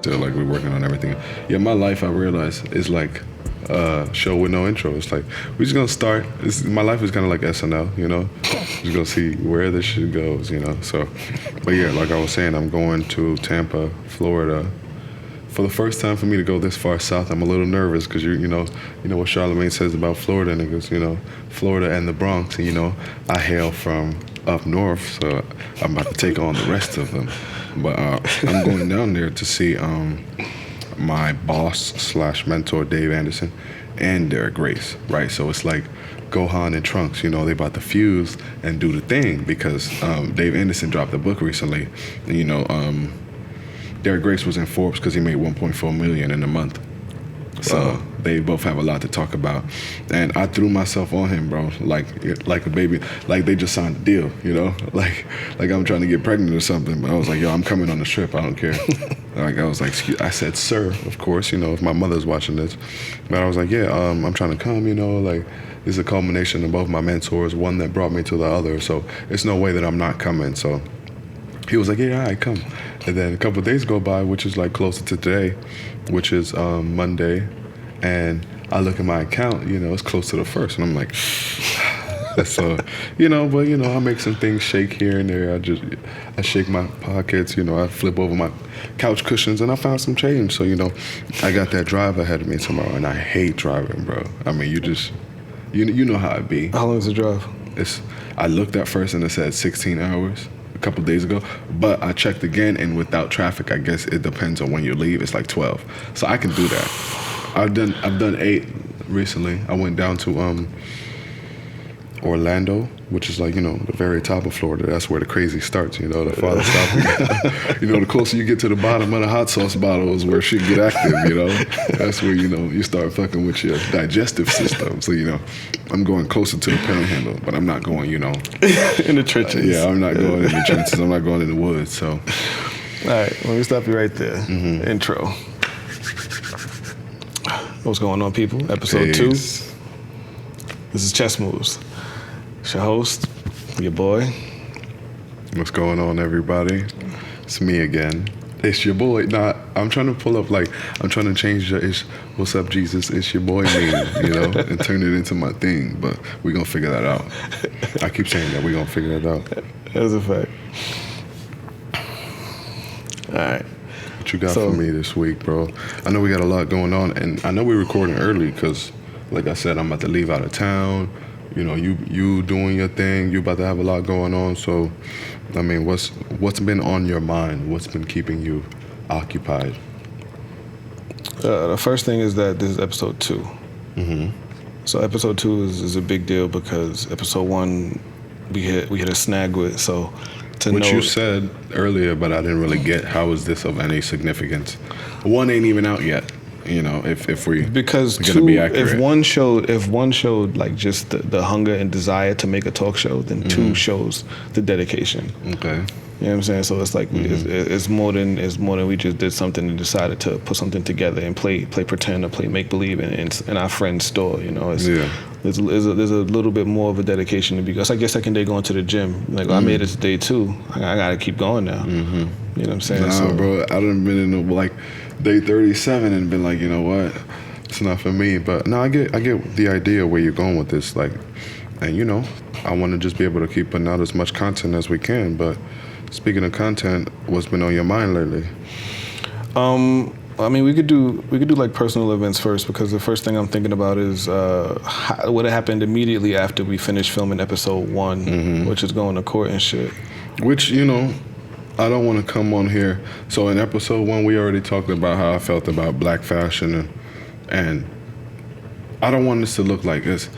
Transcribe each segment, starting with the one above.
still like we're working on everything. Yeah, my life, I realize, is like a show with no intro. It's like we're just gonna start. My life is kind of like SNL, you know. Just gonna see where this shit goes, you know. So, but yeah, like I was saying, I'm going to Tampa, Florida. For the first time for me to go this far south, I'm a little nervous because you know what Charlamagne says about Florida niggas, you know, Florida and the Bronx, and you know, I hail from up north, so I'm about to take on the rest of them. But I'm going down there to see my boss / mentor Dave Anderson and Derek Grace, right? So it's like Gohan and Trunks, you know, they about to fuse and do the thing because Dave Anderson dropped a book recently, and you know. Derek Grace was in Forbes because he made $1.4 million in a month. So they both have a lot to talk about. And I threw myself on him, bro, like a baby. Like they just signed a deal, you know? Like I'm trying to get pregnant or something. But I was like, yo, I'm coming on the trip. I don't care. Like I was like, I said, sir, of course, you know, if my mother's watching this. But I was like, yeah, I'm trying to come, you know, like this is a culmination of both my mentors, one that brought me to the other. So it's no way that I'm not coming. So he was like, yeah, all right, come. And then a couple of days go by, which is like closer to today, which is Monday, and I look at my account, you know, it's close to the 1st, and I'm like, so, you know, but, you know, I make some things shake here and there. I shake my pockets, you know, I flip over my couch cushions, and I found some change. So, you know, I got that drive ahead of me tomorrow, and I hate driving, bro. I mean, you know how it be. How long is the drive? I looked at first, and it said 16 hours. A couple days ago, but I checked again, and without traffic, I guess it depends on when you leave. It's like 12, so I can do that. I've done 8 recently. I went down to Orlando, which is like, you know, the very top of Florida. That's where the crazy starts, you know, the farther south. You know, the closer you get to the bottom of the hot sauce bottle is where shit get active, you know. That's where, you know, you start fucking with your digestive system. So, you know, I'm going closer to the panhandle, but I'm not going, you know. In the trenches. Yeah, I'm not going in the trenches. I'm not going in the woods, so. All right, let me stop you right there. Mm-hmm. Intro. What's going on, people? Episode 2. This is Chess Moves. It's your host, your boy. What's going on, everybody? It's me again. It's your boy. Nah, I'm trying to pull up, like, I'm trying to change the what's up, Jesus? It's your boy name, you know, and turn it into my thing, but we're going to figure that out. I keep saying that. We're going to figure that out. That's a fact. All right. What you got for me this week, bro? I know we got a lot going on, and I know we're recording early because, like I said, I'm about to leave out of town. You know, you doing your thing. You about to have a lot going on. So, I mean, what's been on your mind? What's been keeping you occupied? The first thing is that this is episode 2. Mm-hmm. So episode 2 is a big deal because episode 1 we hit a snag with. So to Which know, you said earlier, but I didn't really get. How is this of any significance? 1 ain't even out yet. You know, if we're gonna be accurate. If one showed like just the hunger and desire to make a talk show, then 2 shows the dedication. Okay. You know what I'm saying? So it's like it's more than we just did something and decided to put something together and play pretend or play make believe in our friend's store. You know, there's a little bit more of a dedication because I guess second day going to the gym. Like I made it to day 2. I gotta keep going now. Mm-hmm. You know what I'm saying? Nah, bro, I done been in like day 37 and been like, you know what, it's not for me. But no, I get the idea where you're going with this, like, and you know, I want to just be able to keep putting out as much content as we can. But speaking of content, what's been on your mind lately? I mean, we could do like personal events first because the first thing I'm thinking about is what happened immediately after we finished filming episode 1, which is going to court and shit. Which, you know, I don't want to come on here. So in episode 1, we already talked about how I felt about black fashion, and I don't want this to look like this.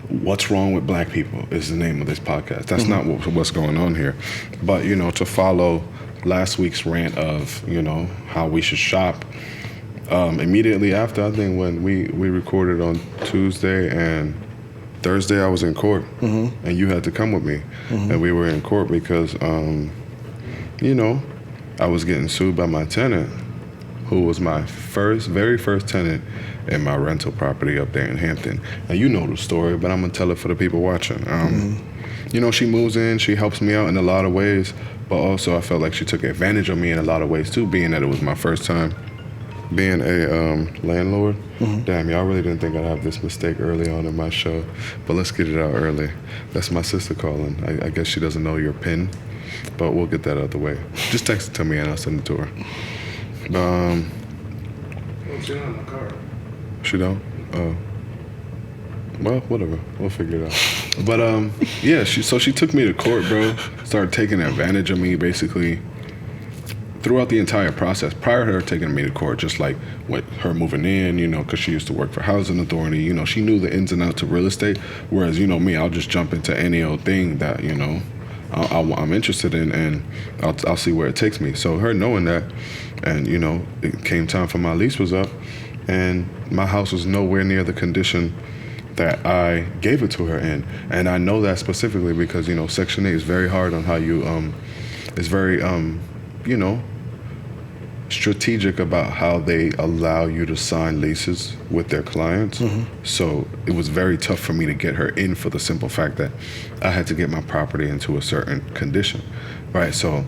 What's wrong with black people is the name of this podcast. That's not what's going on here. But, you know, to follow last week's rant of, you know, how we should shop, immediately after, I think when we recorded on Tuesday and Thursday, I was in court, and you had to come with me. And we were in court because, you know, I was getting sued by my tenant, who was my very first tenant in my rental property up there in Hampton. And you know the story, but I'm going to tell it for the people watching. You know, she moves in, she helps me out in a lot of ways, but also I felt like she took advantage of me in a lot of ways too, being that it was my first time being a landlord. Damn, y'all really didn't think I'd have this mistake early on in my show, but let's get it out early. That's my sister calling. I guess she doesn't know your PIN, but we'll get that out the way. Just text it to me and I'll send it to her. She don't have my card. She don't? Oh. Well, whatever. We'll figure it out. But yeah, she took me to court, bro. Started taking advantage of me, basically, throughout the entire process. Prior to her taking me to court, just like with her moving in, you know, because she used to work for housing authority, you know, she knew the ins and outs of real estate. Whereas, you know, me, I'll just jump into any old thing that, you know, I'm interested in, and I'll see where it takes me. So her knowing that, and you know, it came time for my lease was up, and my house was nowhere near the condition that I gave it to her in. And I know that specifically because, you know, Section 8 is very hard on how you, it's very, you know, strategic about how they allow you to sign leases with their clients. So it was very tough for me to get her in for the simple fact that I had to get my property into a certain condition, right? So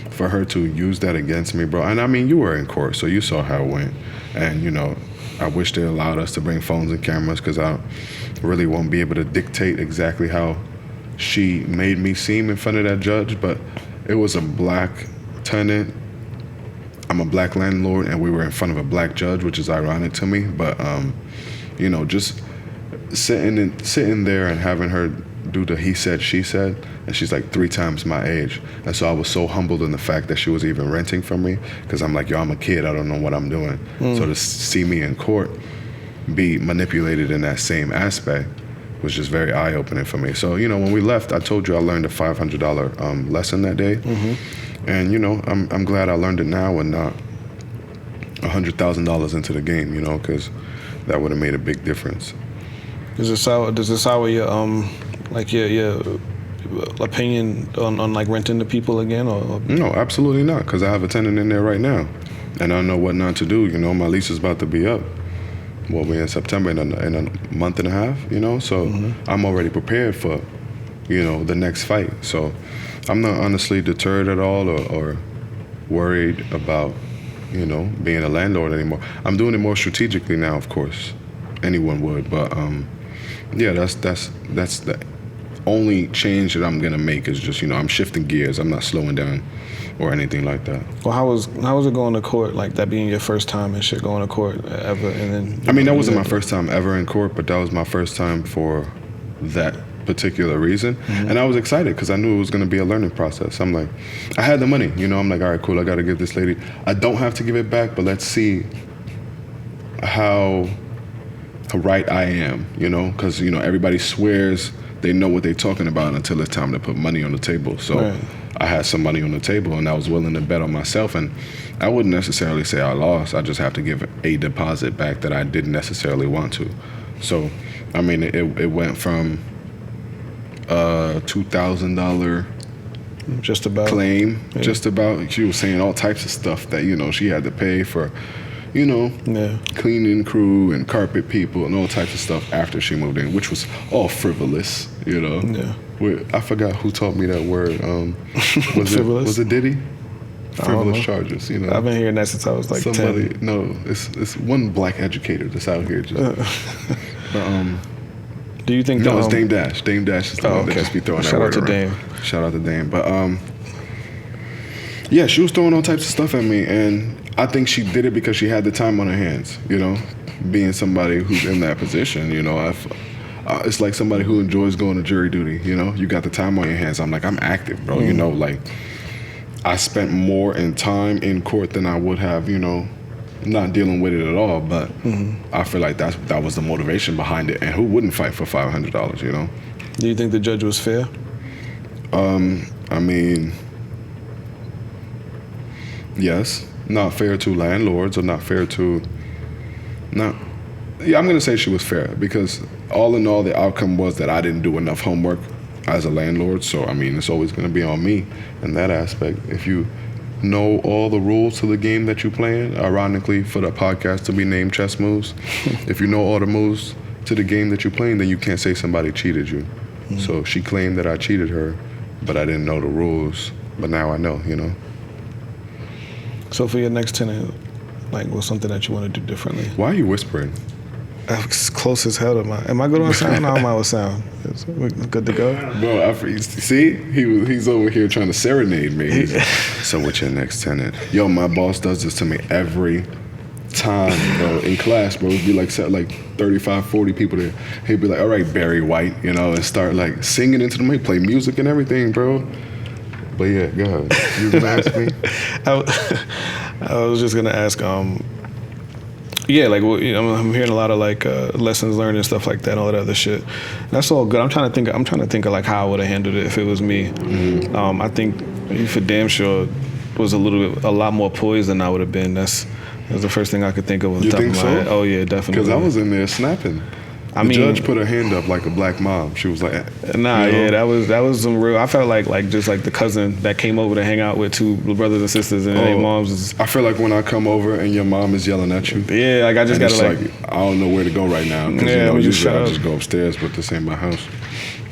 for her to use that against me, bro, and I mean, you were in court, so you saw how it went. And, you know, I wish they allowed us to bring phones and cameras because I really won't be able to dictate exactly how she made me seem in front of that judge, but it was a black tenant. I'm a black landlord, and we were in front of a black judge, which is ironic to me. But, you know, just sitting there and having her do the he said, she said, and she's like 3 times my age. And so I was so humbled in the fact that she was even renting from me, because I'm like, yo, I'm a kid, I don't know what I'm doing. So to see me in court be manipulated in that same aspect was just very eye-opening for me. So, you know, when we left, I told you I learned a $500 lesson that day. And, you know, I'm glad I learned it now and not $100,000 into the game, you know, because that would have made a big difference. Does it sour your your opinion on like renting to people again, or? No, absolutely not, because I have a tenant in there right now, and I know what not to do. You know, my lease is about to be up. Well, we're in September in a month and a half, you know, so I'm already prepared for, you know, the next fight. So I'm not honestly deterred at all or worried about, you know, being a landlord anymore. I'm doing it more strategically now, of course. Anyone would, but yeah, that's the only change that I'm gonna make is just, you know, I'm shifting gears. I'm not slowing down or anything like that. Well, how was it going to court? Like that being your first time and shit, going to court ever, and then. I mean, that wasn't my first time ever in court, but that was my first time for that particular reason. And I was excited because I knew it was going to be a learning process. I'm like, I had the money, you know, I'm like, all right, cool, I got to give this lady, I don't have to give it back, but let's see how right I am, you know, because, you know, everybody swears they know what they're talking about until it's time to put money on the table. So right. I had some money on the table and I was willing to bet on myself, and I wouldn't necessarily say I lost. I just have to give a deposit back that I didn't necessarily want to. So, I mean, it went from $2,000 just about claim, yeah. Just about. She was saying all types of stuff that, you know, she had to pay for, you know, yeah. Cleaning crew and carpet people and all types of stuff after she moved in, which was all frivolous, you know. Yeah. I forgot who taught me that word. Was it Diddy? Frivolous charges, you know. I've been hearing that since I was like 10. No, it's one black educator that's out here just. But, do you think? No, it's Dame Dash. Dame Dash is the one that just be throwing that word around. Shout out to Dame. But yeah, she was throwing all types of stuff at me, and I think she did it because she had the time on her hands. You know, being somebody who's in that position, you know, it's like somebody who enjoys going to jury duty. You know, you got the time on your hands. I'm like, I'm active, bro. You know, like I spent more in time in court than I would have, you know, not dealing with it at all. But I feel like that was the motivation behind it. And who wouldn't fight for $500? You know. Do you think the judge was fair? I mean, yes. Not fair to landlords, or not fair to. Yeah, I'm gonna say she was fair because all in all, the outcome was that I didn't do enough homework as a landlord. So I mean, it's always gonna be on me in that aspect. If you know all the rules to the game that you playing, ironically for the podcast to be named Chess Moves, if you know all the moves to the game that you're playing, then you can't say somebody cheated you. So she claimed that I cheated her, but I didn't know the rules. But now I know, you know. So for your next tenant, Like, what's something that you want to do differently? Why are you whispering? As close as hell to my. Am I good on sound? How am I with sound? We good to go? Bro, see, he's over here trying to serenade me. So what's your next tenant? Yo, my boss does this to me every time, bro. In class, bro, it'd be like 35, 40 people there. He'd be like, all right, Barry White, and start like singing into the mic, play music and everything, bro. But yeah, go ahead. You gonna ask me? I was just gonna ask, yeah, like, I'm hearing a lot of like lessons learned and stuff like that, and all that other shit. That's all good. I'm trying to think of like how I would have handled it if it was me. Mm-hmm. I think you for damn sure was a lot more poised than I would have been. That's the first thing I could think of on the top of my head. Oh yeah, definitely. Because I was in there snapping. The judge put her hand up like a black mom. She was like, yeah, that was some real. I felt like just like the cousin that came over to hang out with two brothers and sisters and their moms. I feel like when I come over and your mom is yelling at you. Yeah, like I just gotta like I don't know where to go right now. Yeah, usually I just go upstairs, but this ain't my house.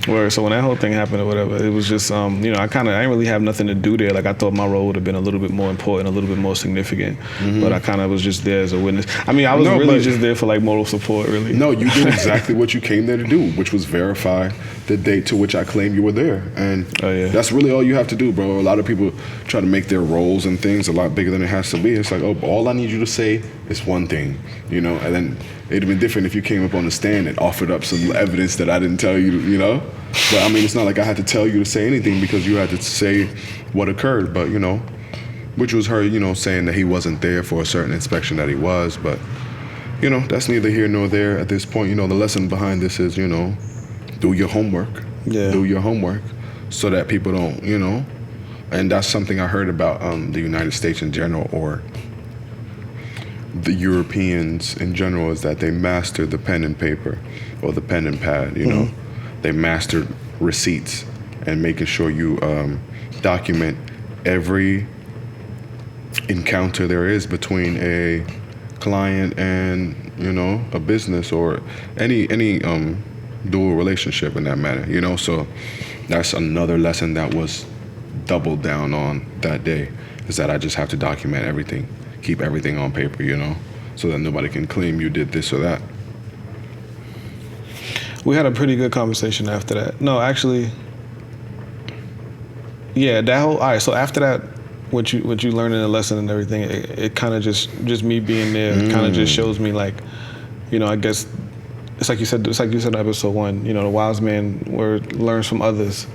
Word. So when that whole thing happened or whatever, it was just I didn't really have nothing to do there. Like I thought my role would have been a little bit more important, a little bit more significant. Mm-hmm. But I kind of was just there as a witness. I mean, I was just there for like moral support, really. No, you did exactly what you came there to do, which was verify the date to which I claim you were there. And that's really all you have to do, bro. A lot of people try to make their roles and things a lot bigger than it has to be. It's like, all I need you to say is one thing, and then it'd have been different if you came up on the stand and offered up some evidence that I didn't tell you, But I mean, it's not like I had to tell you to say anything because you had to say what occurred. But which was her, saying that he wasn't there for a certain inspection that he was. But that's neither here nor there at this point. The lesson behind this is do your homework. Yeah. Do your homework so that people don't, And that's something I heard about the United States in general, or the Europeans in general, is that they mastered the pen and paper or the pen and pad, mm-hmm. They mastered receipts and making sure you document every encounter there is between a client and, a business or any dual relationship in that matter, So that's another lesson that was doubled down on that day, is that I just have to document everything. Keep everything on paper, so that nobody can claim you did this or that. We had a pretty good conversation after that. No, actually, yeah, all right, so after that, what you learned in the lesson and everything, it kind of just me being there kind of just shows me like, I guess, it's like you said in episode 1, the wise man learns from others.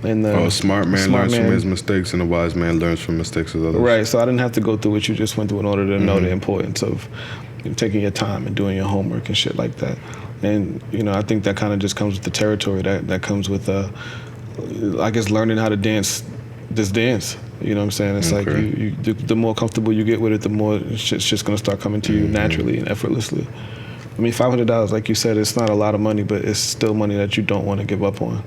And the smart man learns from his mistakes, and the wise man learns from mistakes of others. Right. So I didn't have to go through what you just went through in order to know the importance of taking your time and doing your homework and shit like that. And I think that kind of just comes with the territory. That comes with, I guess, learning how to dance this dance. You know what I'm saying? It's like the more comfortable you get with it, the more shit's just gonna start coming to you naturally and effortlessly. I mean, $500, like you said, it's not a lot of money, but it's still money that you don't want to give up on,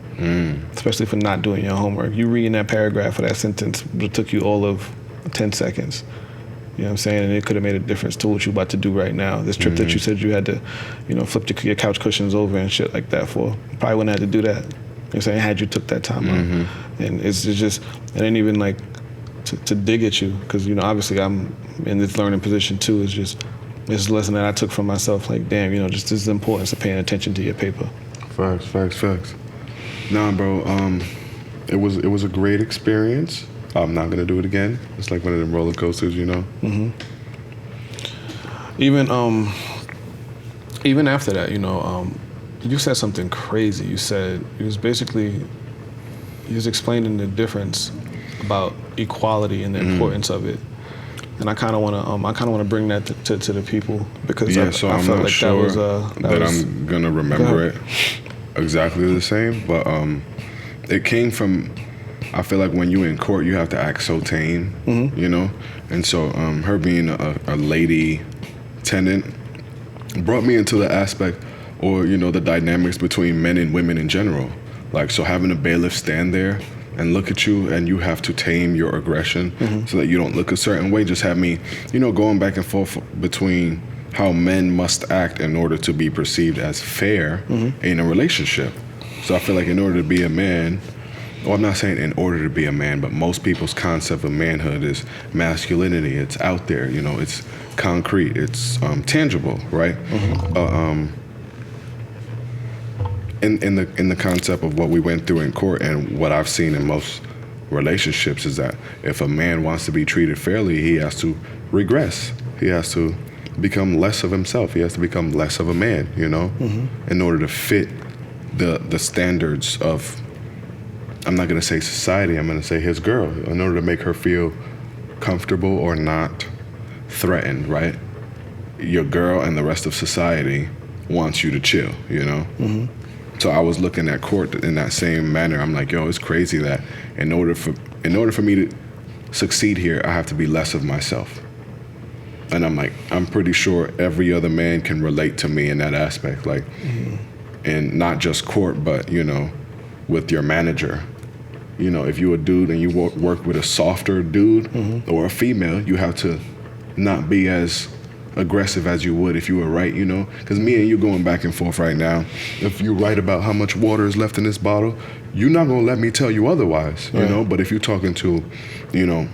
especially for not doing your homework. You reading that paragraph or that sentence, it took you all of 10 seconds. You know what I'm saying? And it could have made a difference to what you're about to do right now. This trip that you said you had to, flip your couch cushions over and shit like that for, probably wouldn't have had to do that. You know what I'm saying? Had you took that time out. And it's just, it ain't even like to dig at you, because, obviously I'm in this learning position too. It's just, it's a lesson that I took from myself, like, damn, just this importance of paying attention to your paper. Facts. Nah, bro, it was a great experience. I'm not gonna do it again. It's like one of them roller coasters, Mm-hmm. Even after that, you said something crazy. You said, you was explaining the difference about equality and the importance of it. And I kind of want to bring that to the people, because I I'm felt not like sure that was I'm gonna remember it exactly the same. But it came from, I feel like when you in court, you have to act so tame, And so her being a lady tenant brought me into the aspect, or the dynamics between men and women in general. Like, so having a bailiff stand there and look at you, and you have to tame your aggression so that you don't look a certain way. Just have me, going back and forth between how men must act in order to be perceived as fair in a relationship. So I feel like in order to be a man, well, I'm not saying in order to be a man, but most people's concept of manhood is masculinity. It's out there, you know, it's concrete, it's tangible, right? In the concept of what we went through in court and what I've seen in most relationships is that if a man wants to be treated fairly, he has to regress. He has to become less of himself. He has to become less of a man, you know, in order to fit the standards of, I'm not going to say society, I'm going to say his girl, in order to make her feel comfortable or not threatened, right? Your girl and the rest of society wants you to chill, you know? So I was looking at court in that same manner. I'm like, yo, it's crazy that in order for me to succeed here, I have to be less of myself. And I'm like, I'm pretty sure every other man can relate to me in that aspect, like, and not just court, but, you know, with your manager. You know, if you're a dude and you work with a softer dude or a female, you have to not be as aggressive as you would if you were right, you know? Because me and you going back and forth right now, if you write about how much water is left in this bottle, you're not going to let me tell you otherwise, you know? But if you're talking to, you know,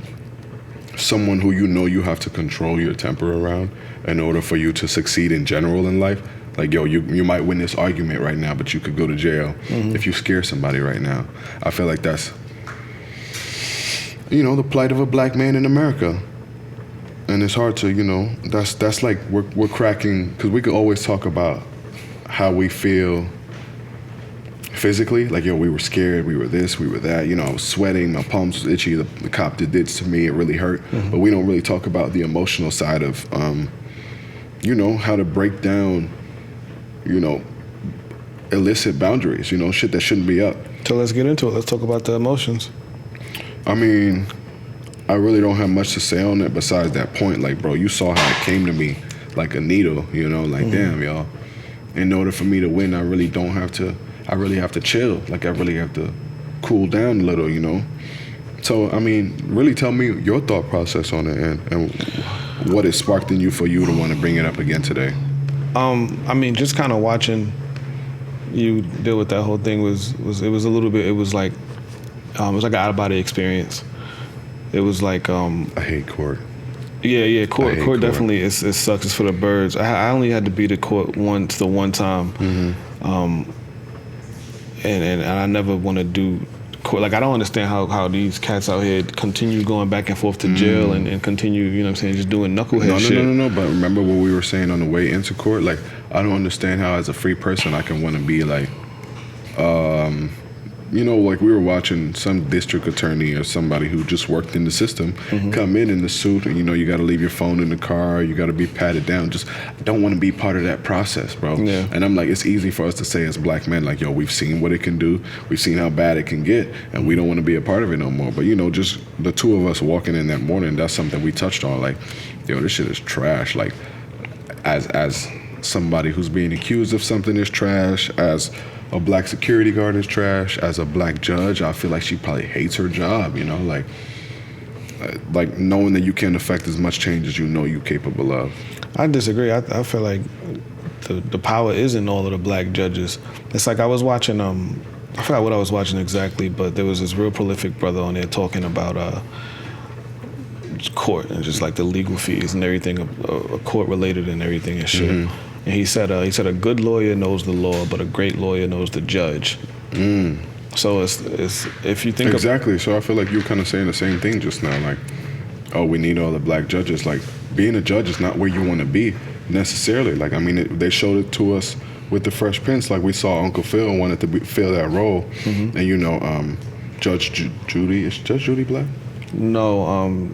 someone who you know you have to control your temper around in order for you to succeed in general in life, like, yo, you might win this argument right now, but you could go to jail if you scare somebody right now. I feel like that's, you know, the plight of a black man in America. And it's hard to, you know, that's like we're cracking, because we could always talk about how we feel physically, like, yo, we were scared, we were this, we were that, you know, I was sweating, my palms was itchy, the cop did this to me, it really hurt. But we don't really talk about the emotional side of, you know, how to break down, you know, illicit boundaries, you know, shit that shouldn't be up. So let's get into it. Let's talk about the emotions. I mean, I really don't have much to say on it besides that point. Like, bro, you saw how it came to me like a needle, you know, like, damn, y'all. In order for me to win, I really have to chill. Like, I really have to cool down a little, you know? So, I mean, really tell me your thought process on it and what it sparked in you for you to want to bring it up again today. I mean, just kind of watching you deal with that whole thing was a little bit, it was like an out-of-body experience. It was like I hate court. Yeah, court definitely it sucks. It's for the birds. I only had to be to court the one time, and I never want to do court. Like, I don't understand how these cats out here continue going back and forth to jail and continue, you know what I'm saying, just doing knucklehead shit. No. But remember what we were saying on the way into court? Like, I don't understand how as a free person I can want to be like, you know, like we were watching some district attorney or somebody who just worked in the system come in the suit, and, you know, you got to leave your phone in the car, you got to be patted down. Just don't want to be part of that process, bro. Yeah. And I'm like, it's easy for us to say as black men, like, yo, we've seen what it can do, we've seen how bad it can get, and we don't want to be a part of it no more. But, you know, just the two of us walking in that morning, that's something we touched on. Like, yo, this shit is trash. Like, as somebody who's being accused of something is trash, as a black security guard is trash, as a black judge, I feel like she probably hates her job, you know, like knowing that you can't affect as much change as you know you're capable of. I disagree. I feel like the power is in all of the black judges. It's like I was watching, I forgot what I was watching exactly, but there was this real prolific brother on there talking about court and just like the legal fees and everything, court related and everything and shit. And he said a good lawyer knows the law, but a great lawyer knows the judge. So it's if you think exactly. So I feel like you're kind of saying the same thing just now. Like, oh, we need all the black judges. Like, being a judge is not where you want to be necessarily. Like, I mean, they showed it to us with the Fresh Prince. Like, we saw Uncle Phil wanted to fill that role, and, you know, Judge Judy, is Judge Judy black? No,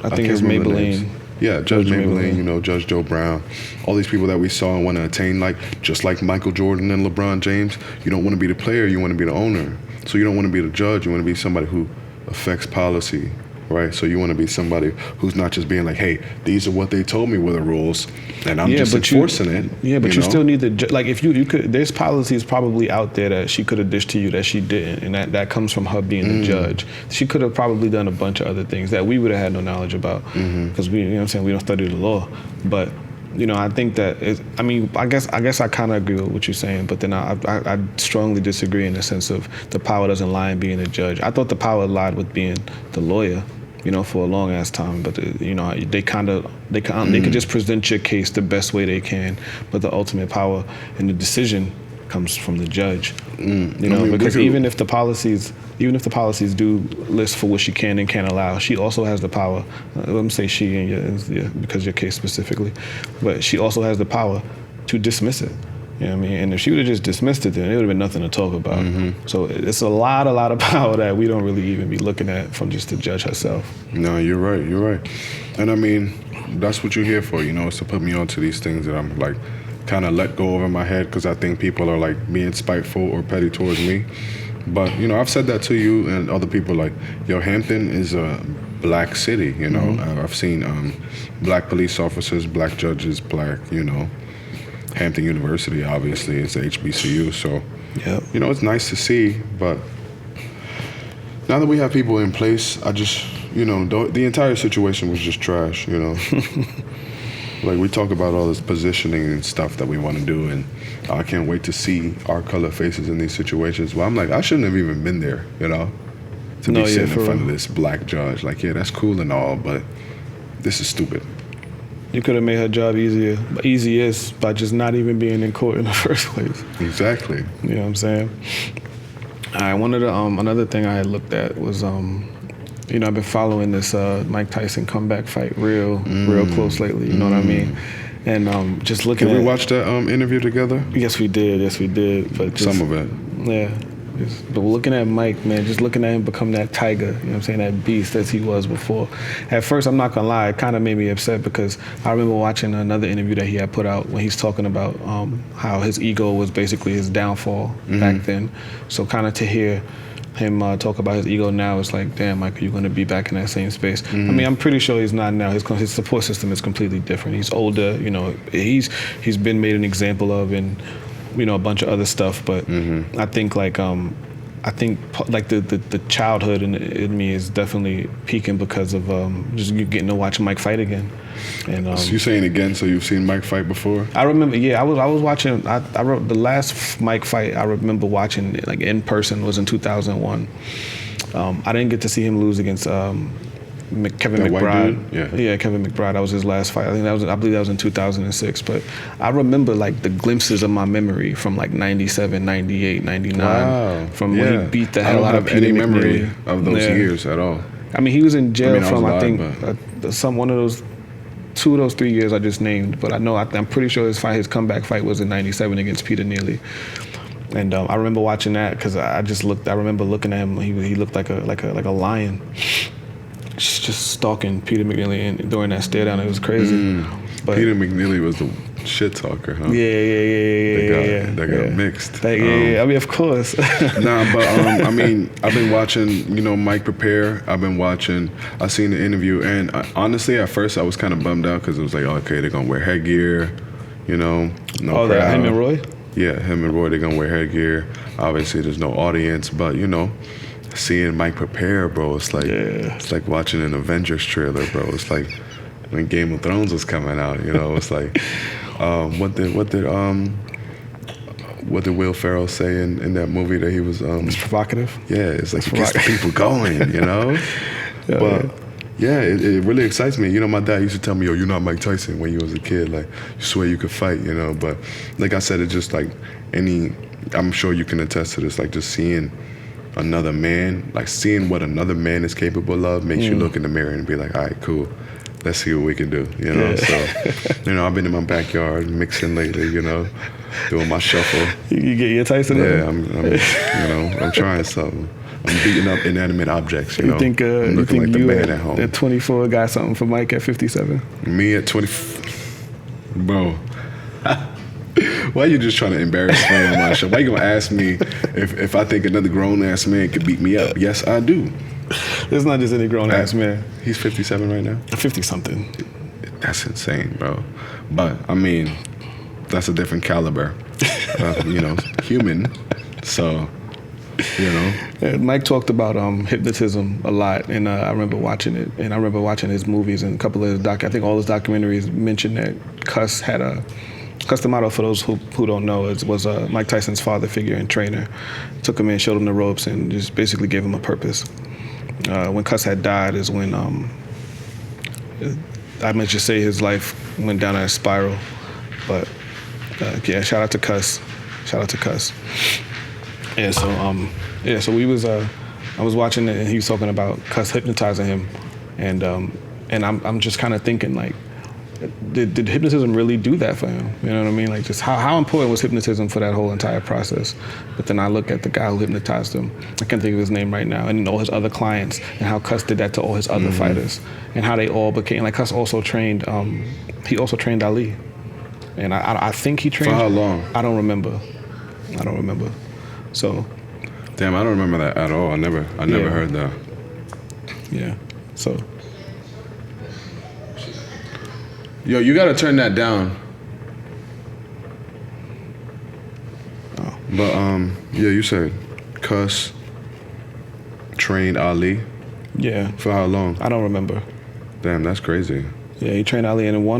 I think it's Maybelline. Yeah, Judge Maybelline, you know, Judge Joe Brown, all these people that we saw and want to attain, like, just like Michael Jordan and LeBron James, you don't want to be the player, you want to be the owner. So you don't want to be the judge, you want to be somebody who affects policy, right? So you want to be somebody who's not just being like, hey, these are what they told me were the rules, and I'm just enforcing it. Yeah, but you still need the, like, if you could, there's policies probably out there that she could have dished to you that she didn't, and that comes from her being the judge. She could have probably done a bunch of other things that we would have had no knowledge about, because we, you know what I'm saying, we don't study the law. But I think that I guess I kind of agree with what you're saying, but then I strongly disagree in the sense of the power doesn't lie in being a judge. I thought the power lied with being the lawyer, for a long ass time. But they could just present your case the best way they can, but the ultimate power and the decision comes from the judge. Because even if the policies do list for what she can and can't allow, she also has the power. Let me say she, and because your case specifically, but she also has the power to dismiss it. You know what I mean? And if she would have just dismissed it, then it would have been nothing to talk about. Mm-hmm. So it's a lot of power that we don't really even be looking at from just the judge herself. No, you're right. And I mean, that's what you're here for, is to put me onto these things that I'm like, kind of let go over my head, because I think people are like being spiteful or petty towards me. But I've said that to you and other people, like, Hampton is a black city. Mm-hmm. I've seen black police officers, black judges, black. Hampton University obviously is a HBCU, so yep. It's nice to see. But now that we have people in place, I just the entire situation was just trash. Like, we talk about all this positioning and stuff that we want to do, and I can't wait to see our color faces in these situations. Well, I'm like, I shouldn't have even been there, to be sitting in front of this black judge. Like, yeah, that's cool and all, but this is stupid. You could have made her job easiest by just not even being in court in the first place. Exactly. You know what I'm saying? All right, one of the another thing I had looked at was I've been following this Mike Tyson comeback fight real close lately. You know what I mean? And just looking at... Did we watch that interview together? Yes, we did. But just, some of it. Yeah. But looking at Mike, man, just looking at him become that tiger, you know what I'm saying, that beast as he was before. At first, I'm not gonna lie, it kind of made me upset, because I remember watching another interview that he had put out when he's talking about how his ego was basically his downfall back then. So kind of to hear him talk about his ego now, it's like, damn, Mike, are you going to be back in that same space? I mean, I'm pretty sure he's not now. His support system is completely different. He's older, he's been made an example of, and a bunch of other stuff. But I think the childhood in me is definitely peaking because of just getting to watch Mike fight again. And so you're saying again? So you've seen Mike fight before? I remember. Yeah, I was watching. I wrote the last Mike fight I remember watching like in person was in 2001. I didn't get to see him lose against Kevin McBride. Yeah, Kevin McBride. That was his last fight. I believe that was in 2006. But I remember like the glimpses of my memory from like 97, 98, 99. Wow. From when he beat the hell out of Eddie any memory McNeely. of those years at all. I mean, he was in jail from I think one of those 2 of those 3 years I just named. But I'm pretty sure his comeback fight was in 97 against Peter Neely. And I remember watching that because I remember looking at him. He looked like a lion. Just stalking Peter McNeely and during that stare down. It was crazy. But Peter McNeely was the shit talker, huh? Yeah. They got mixed. I mean, of course. Nah, but I mean, I've been watching, Mike prepare. I seen the interview, and honestly, at first I was kind of bummed out because it was like, okay, they're gonna wear headgear, no crowd. That him and Roy? Yeah, him and Roy, they're gonna wear headgear. Obviously, there's no audience, but seeing Mike prepare, bro, it's like watching an Avengers trailer, bro. It's like when Game of Thrones was coming out, it's like what did Will Ferrell say in that movie that he was It's provocative. Yeah, it's like it gets the people going, But it really excites me. My dad used to tell me, yo, you're not Mike Tyson when you was a kid, like you swear you could fight, but like I said, it's just like I'm sure you can attest to this, like just seeing another man, like seeing what another man is capable of makes you look in the mirror and be like, all right, cool, let's see what we can do, So, I've been in my backyard mixing lately, doing my shuffle. You get your Tyson? Yeah, I'm trying something. I'm beating up inanimate objects, You think I'm looking like the man at home. At 24 got something for Mike at 57? Me at 20, bro. Why you just trying to embarrass me on my show? Why you gonna ask me if I think another grown-ass man could beat me up? Yes, I do. It's not just any grown-ass man. He's 57 right now? 50-something. That's insane, bro. But, I mean, that's a different caliber of, human. So, Mike talked about hypnotism a lot, and I remember watching it, and I remember watching his movies and a couple of his I think all his documentaries mentioned that Cuss the model, for those who don't know, was Mike Tyson's father figure and trainer. Took him in, showed him the ropes, and just basically gave him a purpose. When Cuss had died is when I meant to say his life went down a spiral. But yeah, shout out to Cuss. Yeah, so we was I was watching it, and he was talking about Cuss hypnotizing him, and I'm just kind of thinking, like, did hypnotism really do that for him? You know what I mean? Like, just how important was hypnotism for that whole entire process? But then I look at the guy who hypnotized him. I can't think of his name right now, and all his other clients, and how Cuss did that to all his other fighters, and how they all became, like, Cuss also trained. He also trained Ali, and I think he trained. For how long? I don't remember. So. Damn, I don't remember that at all. I never heard that. Yeah. So. Yo, you gotta turn that down. Oh. But yeah, you said Cuss trained Ali. Yeah. For how long? I don't remember. Damn, that's crazy. Yeah, he trained Ali, and more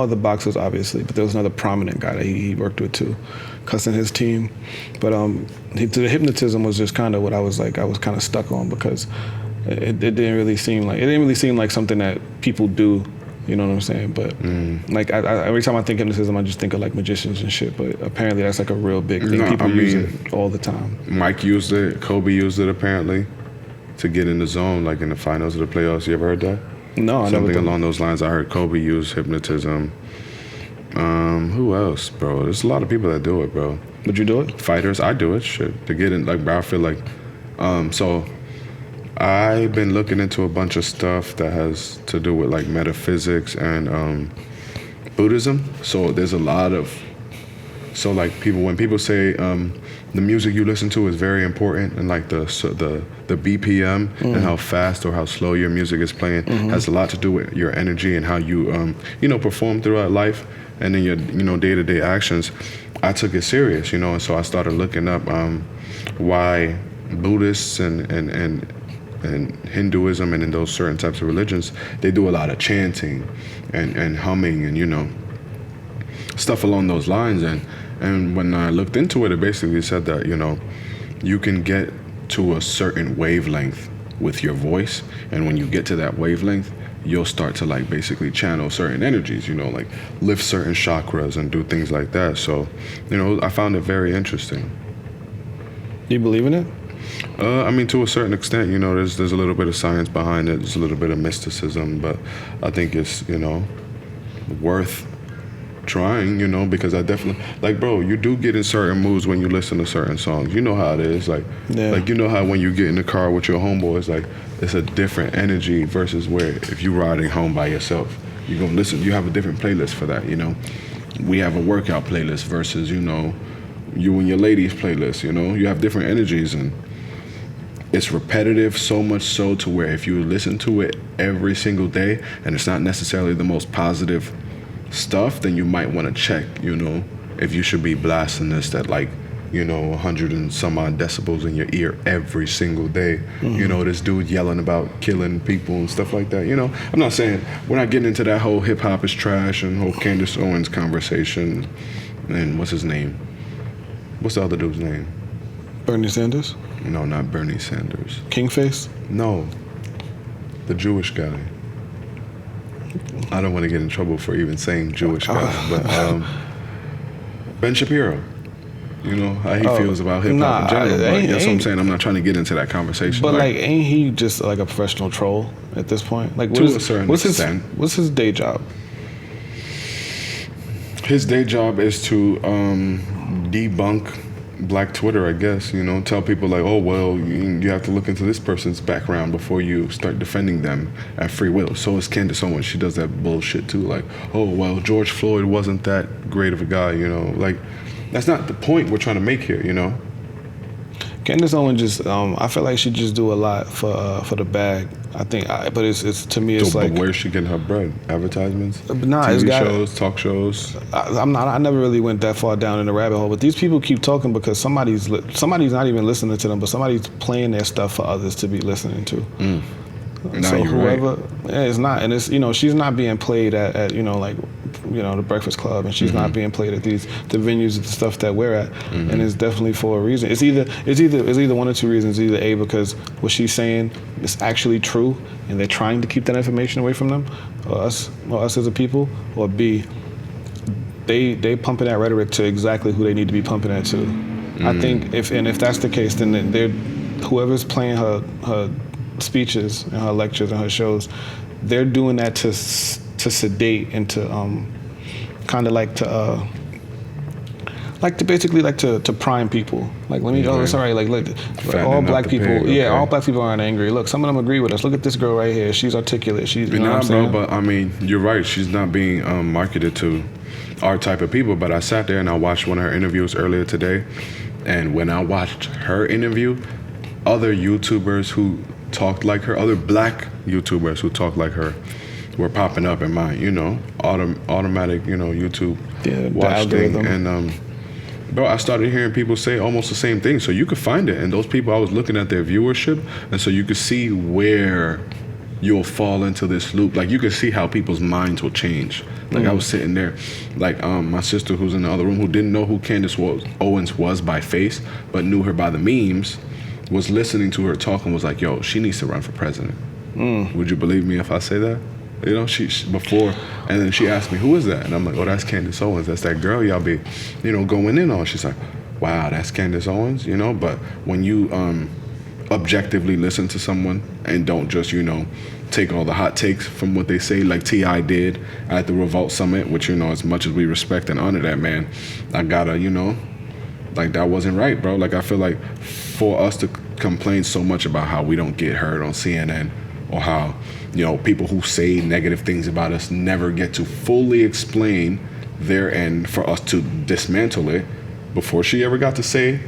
other boxers, obviously, but there was another prominent guy that he worked with too, Cuss and his team. But the hypnotism was just kind of what I was kind of stuck on, because it didn't really seem like something that people do. You know what I'm saying? But like I, every time I think hypnotism, I just think of like magicians and shit. But apparently that's like a real big thing. No, People use it all the time. Mike used it. Kobe used it apparently to get in the zone, like in the finals of the playoffs. You ever heard that? No, I never. Something along those lines. I heard Kobe use hypnotism. Who else, bro? There's a lot of people that do it, bro. Would you do it? Fighters, I do it. Shit, to get in, like, bro, I feel like, so I've been looking into a bunch of stuff that has to do with like metaphysics and Buddhism. So there's a lot of, so like when people say the music you listen to is very important, and like the BPM and how fast or how slow your music is playing has a lot to do with your energy and how you perform throughout life, and then your day-to-day actions. I took it serious, and so I started looking up why Buddhists and Hinduism and in those certain types of religions, they do a lot of chanting and humming and stuff along those lines. And when I looked into it, it basically said that you can get to a certain wavelength with your voice, and when you get to that wavelength, you'll start to like basically channel certain energies, like lift certain chakras and do things like that. So I found it very interesting. You believe in it? I mean, to a certain extent, there's a little bit of science behind it. There's a little bit of mysticism, but I think it's worth trying, because I definitely, like, bro, you do get in certain moods when you listen to certain songs. You know how it is, like how when you get in the car with your homeboys, like, it's a different energy versus where if you're riding home by yourself, you're gonna listen. You have a different playlist for that. We have a workout playlist versus you and your ladies playlist. You have different energies, and it's repetitive, so much so to where if you listen to it every single day and it's not necessarily the most positive stuff, then you might want to check, if you should be blasting this at like, 100 and some odd decibels in your ear every single day. This dude yelling about killing people and stuff like that. I'm not saying, we're not getting into that whole hip hop is trash and whole Candace Owens conversation. And what's his name? What's the other dude's name? Bernie Sanders? No, not Bernie Sanders. Kingface? No. The Jewish guy. I don't want to get in trouble for even saying Jewish guy, but Ben Shapiro. How he feels about hip hop in general. But that's what I'm saying. I'm not trying to get into that conversation. But like, ain't he just like a professional troll at this point? Like, to a certain extent. What's his day job? His day job is to debunk Black Twitter, I guess. Tell people like, oh well, you have to look into this person's background before you start defending them at free will. So is Candace Owens. She does that bullshit too. Like, oh well, George Floyd wasn't that great of a guy. Like, that's not the point we're trying to make here. Candace Owens just, I feel like she just do a lot for the bag. I think, but it's to me, it's so, like. But where's she getting her bread? Advertisements? Nah, TV shows, talk shows. I never really went that far down in the rabbit hole. But these people keep talking because somebody's not even listening to them, but somebody's playing their stuff for others to be listening to. Nah, So you're whoever, right. it's not, and it's, you know, she's not being played at you know, like, you know, the Breakfast Club, and she's not being played at the venues, the stuff that we're at, and it's definitely for a reason. It's either one or two reasons. Either A, because what she's saying is actually true, and they're trying to keep that information away from them, or us as a people, or B, they pumping that rhetoric to exactly who they need to be pumping that to. I think if that's the case, then they're whoever's playing her speeches and her lectures and her shows, they're doing that to sedate and to kind of like to basically to prime people. Like, let me, oh, it's all right. Like, look, all black people, all black people aren't angry. Look, some of them agree with us. Look at this girl right here. She's articulate. She's, you know what I'm saying? Bro, but I mean, you're right. She's not being marketed to our type of people. But I sat there and I watched one of her interviews earlier today. And when I watched her interview, other YouTubers who talked like her, other black YouTubers who talked like her, were popping up in my, you know, automatic, you know, YouTube watch thing. And bro, I started hearing people say almost the same thing. So you could find it. And those people, I was looking at their viewership, and so you could see where you'll fall into this loop. Like, you could see how people's minds will change. Like, I was sitting there, like, my sister who's in the other room, who didn't know who Candace Owens was by face, but knew her by the memes, was listening to her talk and was like, yo, she needs to run for president. Would you believe me if I say that? You know, she before, and then she asked me, who is that? And I'm like, oh, that's Candace Owens. That's that girl y'all be, you know, going in on. She's like, wow, that's Candace Owens, you know? But when you objectively listen to someone and don't just, you know, take all the hot takes from what they say, like T.I. did at the Revolt Summit, which, you know, as much as we respect and honor that man, I gotta, you know, like, that wasn't right, bro. Like, I feel like for us to complain so much about how we don't get heard on CNN, or how, you know, people who say negative things about us never get to fully explain their end for us to dismantle it before she ever got to say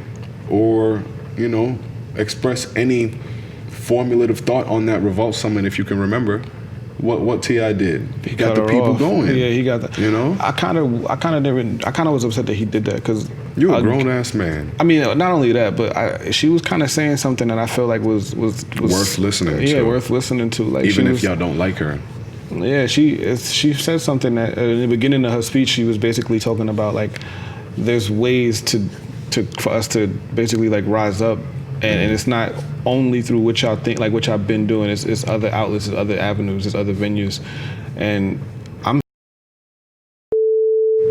or, you know, express any formulative thought on that Revolt Summit, if you can remember. What T.I. did, he got the people going. Yeah, he got that. You know, I kind of was upset that he did that, because you're a grown ass man. I mean, not only that, but she was kind of saying something that I feel like was worth listening to. Yeah, worth listening to. Like, even if y'all don't like her. Yeah, she said something that in the beginning of her speech, she was basically talking about, like, there's ways for us to basically, like, rise up. And it's not only through what y'all think, like what y'all been doing. It's other outlets, it's other avenues, it's other venues. And I'm...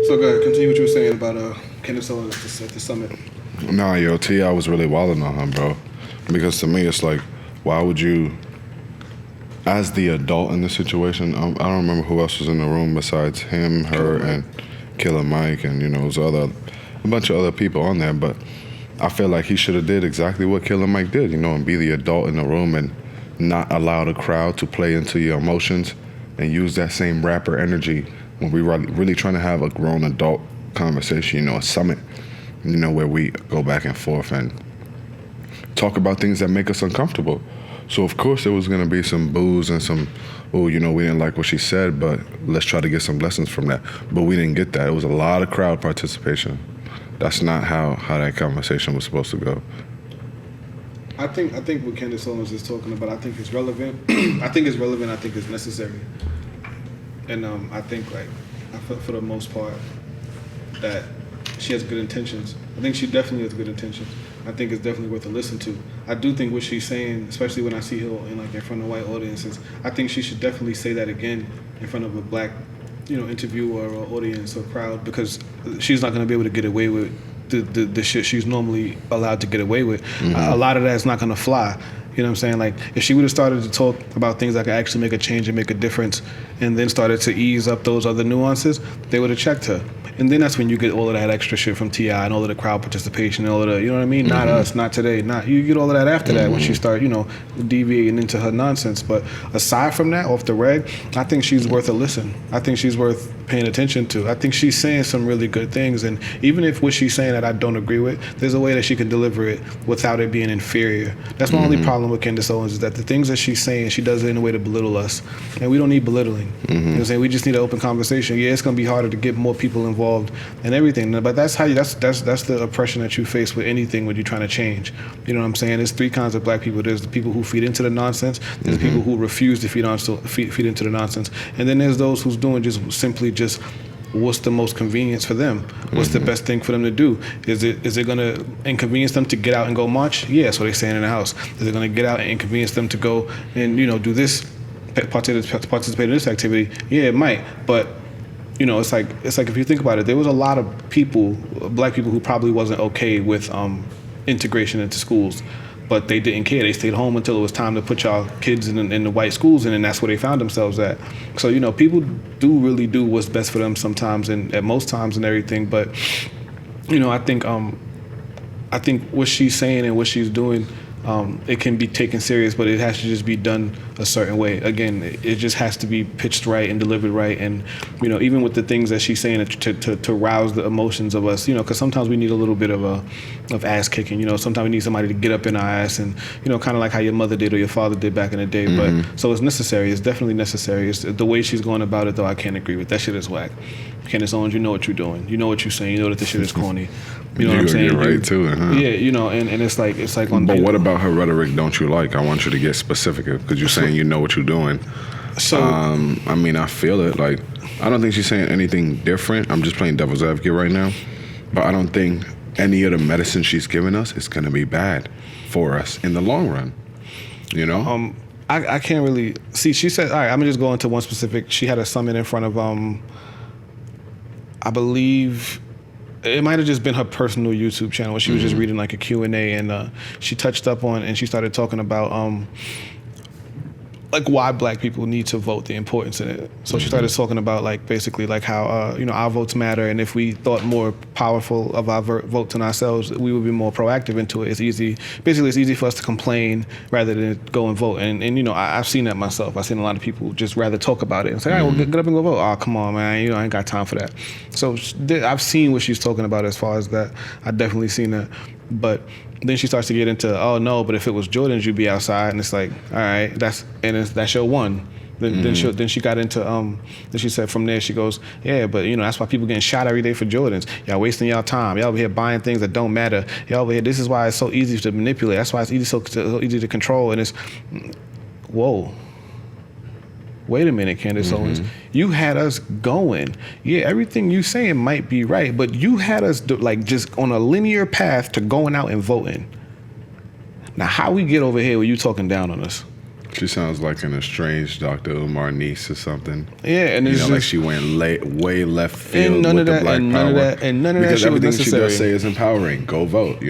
So go ahead, continue what you were saying about Candace Owens at the summit. Nah, yo, T.I. was really wilding on him, bro. Because to me, it's like, why would you, as the adult in the situation, I don't remember who else was in the room besides him, her, and Killer Mike, and, you know, a bunch of other people on there, but I feel like he should have did exactly what Killer Mike did, you know, and be the adult in the room and not allow the crowd to play into your emotions, and use that same rapper energy when we were really trying to have a grown adult conversation, you know, a summit, you know, where we go back and forth and talk about things that make us uncomfortable. So of course there was gonna be some boos and some, oh, you know, we didn't like what she said, but let's try to get some lessons from that. But we didn't get that. It was a lot of crowd participation. That's not how that conversation was supposed to go. I think what Candace Owens is talking about, I think it's relevant. I think it's relevant. I think it's necessary. And I think, like, for the most part, that she has good intentions. I think she definitely has good intentions. I think it's definitely worth a listen to. I do think what she's saying, especially when I see her in front of white audiences, I think she should definitely say that again in front of a black, you know, interviewer or audience or crowd, because she's not going to be able to get away with the shit she's normally allowed to get away with. A lot of that's not going to fly. You know what I'm saying? Like, if she would have started to talk about things that could actually make a change and make a difference, and then started to ease up those other nuances, they would have checked her. And then that's when you get all of that extra shit from T.I. and all of the crowd participation and all of the, you know what I mean? Not us, not today. Not you get all of that after that when she start, you know, deviating into her nonsense. But aside from that, off the reg, I think she's worth a listen. I think she's worth paying attention to. I think she's saying some really good things, and even if what she's saying that I don't agree with, there's a way that she can deliver it without it being inferior. That's my only problem with Candace Owens, is that the things that she's saying, she does it in a way to belittle us, and we don't need belittling. You know what I'm saying? We just need an open conversation. Yeah, it's gonna be harder to get more people involved and everything, but that's the oppression that you face with anything when you're trying to change. You know what I'm saying? There's three kinds of black people. There's the people who feed into the nonsense. There's people who refuse to feed into the nonsense, and then there's those who's doing just what's the most convenience for them? What's the best thing for them to do? Is it going to inconvenience them to get out and go march? Yeah, so they're staying in the house. Is it going to get out and inconvenience them to go and do this, participate in this activity? Yeah, it might, but it's like if you think about it, there was a lot of people, black people, who probably wasn't okay with integration into schools. But they didn't care. They stayed home until it was time to put y'all kids in the white schools, and that's where they found themselves at. So, people do really do what's best for them sometimes, and at most times and everything. But, I think what she's saying and what she's doing, it can be taken serious, but it has to just be done a certain way. Again, it just has to be pitched right and delivered right. And, even with the things that she's saying to rouse the emotions of us, because sometimes we need a little bit of ass kicking. Sometimes we need somebody to get up in our ass and, kind of like how your mother did or your father did back in the day. But so it's necessary. It's definitely necessary. It's the way she's going about it, though, I can't agree with. That shit is whack. Candace Owens, you know what you're doing. You know what you're saying. You know that this shit is corny. You know what I'm saying? You're right to it, huh? Yeah, and it's like on. But what about her rhetoric? Don't you like? I want you to get specific because you're saying you know what you're doing. So I feel it. Like, I don't think she's saying anything different. I'm just playing devil's advocate right now, but I don't think any of the medicine she's giving us is gonna be bad for us in the long run. I can't really see. She said, all right, I'm gonna just go into one specific. She had a summit in front of I believe it might have just been her personal YouTube channel where she was just reading like a Q&A, and she touched up on and she started talking about like why black people need to vote, the importance in it. So she started talking about like basically like how our votes matter, and if we thought more powerful of our votes than ourselves, we would be more proactive into it. It's easy for us to complain rather than go and vote. And I've seen that myself. I've seen a lot of people just rather talk about it and say, all right, well, get up and go vote. Oh, come on, man, I ain't got time for that. So I've seen what she's talking about as far as that. I've definitely seen that. But then she starts to get into, oh no, but if it was Jordans, you'd be outside, and it's like, all right, that's your one. Then she got into then she said from there she goes, yeah, but that's why people getting shot every day for Jordans. Y'all wasting y'all time. Y'all over here buying things that don't matter. Y'all over here. This is why it's so easy to manipulate. That's why it's so easy to control. And it's, whoa. Wait a minute, Candace Owens. You had us going. Yeah, everything you saying might be right, but you had us just on a linear path to going out and voting. Now, how we get over here with you talking down on us? She sounds like an estranged Dr. Umar niece or something. Yeah, and it's like she went way left field with the black power. None of that because shit was everything necessary. she does say is empowering. Go vote,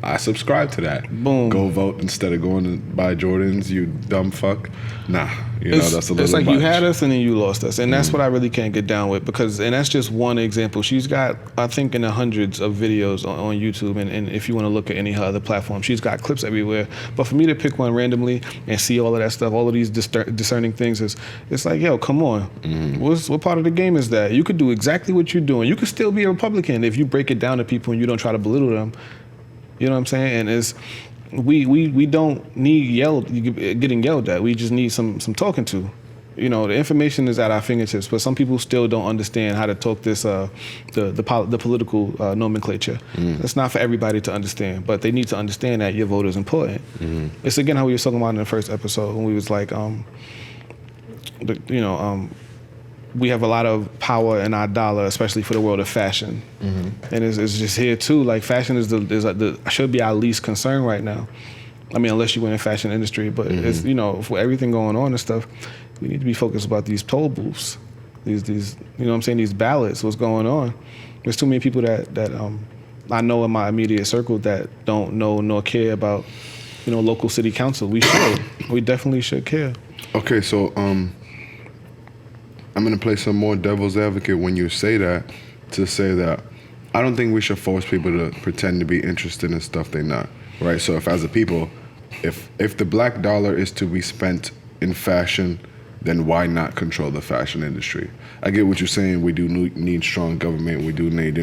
I subscribe to that. Boom. Go vote instead of going to buy Jordans, you dumb fuck. Nah, that's a little It's like much. you had us and then you lost us. And that's what I really can't get down with, and that's just one example. She's got, I think, in the hundreds of videos on YouTube, and if you want to look at any other platform, she's got clips everywhere. But for me to pick one randomly and see all of that stuff, all of these discerning things, it's like, yo, come on. What part of the game is that? You could do exactly what you're doing. You could still be a Republican if you break it down to people and you don't try to belittle them. You know what I'm saying? And it's we don't need getting yelled at. We just need some talking to. The information is at our fingertips, but some people still don't understand how to talk this the political nomenclature. It's not for everybody to understand, but they need to understand that your vote is important. It's again how we were talking about in the first episode when we was like, we have a lot of power in our dollar, especially for the world of fashion, and it's just here too. Like fashion should be our least concern right now. I mean, unless you went in the fashion industry, but it's for everything going on and stuff, we need to be focused about these toll booths, these these ballots. What's going on? There's too many people that I know in my immediate circle that don't know nor care about local city council. We definitely should care. Okay, so I'm going to play some more devil's advocate when you say that, to say that I don't think we should force people to pretend to be interested in stuff they're not, right? So if as a people, if the black dollar is to be spent in fashion, then why not control the fashion industry? I get what you're saying. We do need strong government. We do need,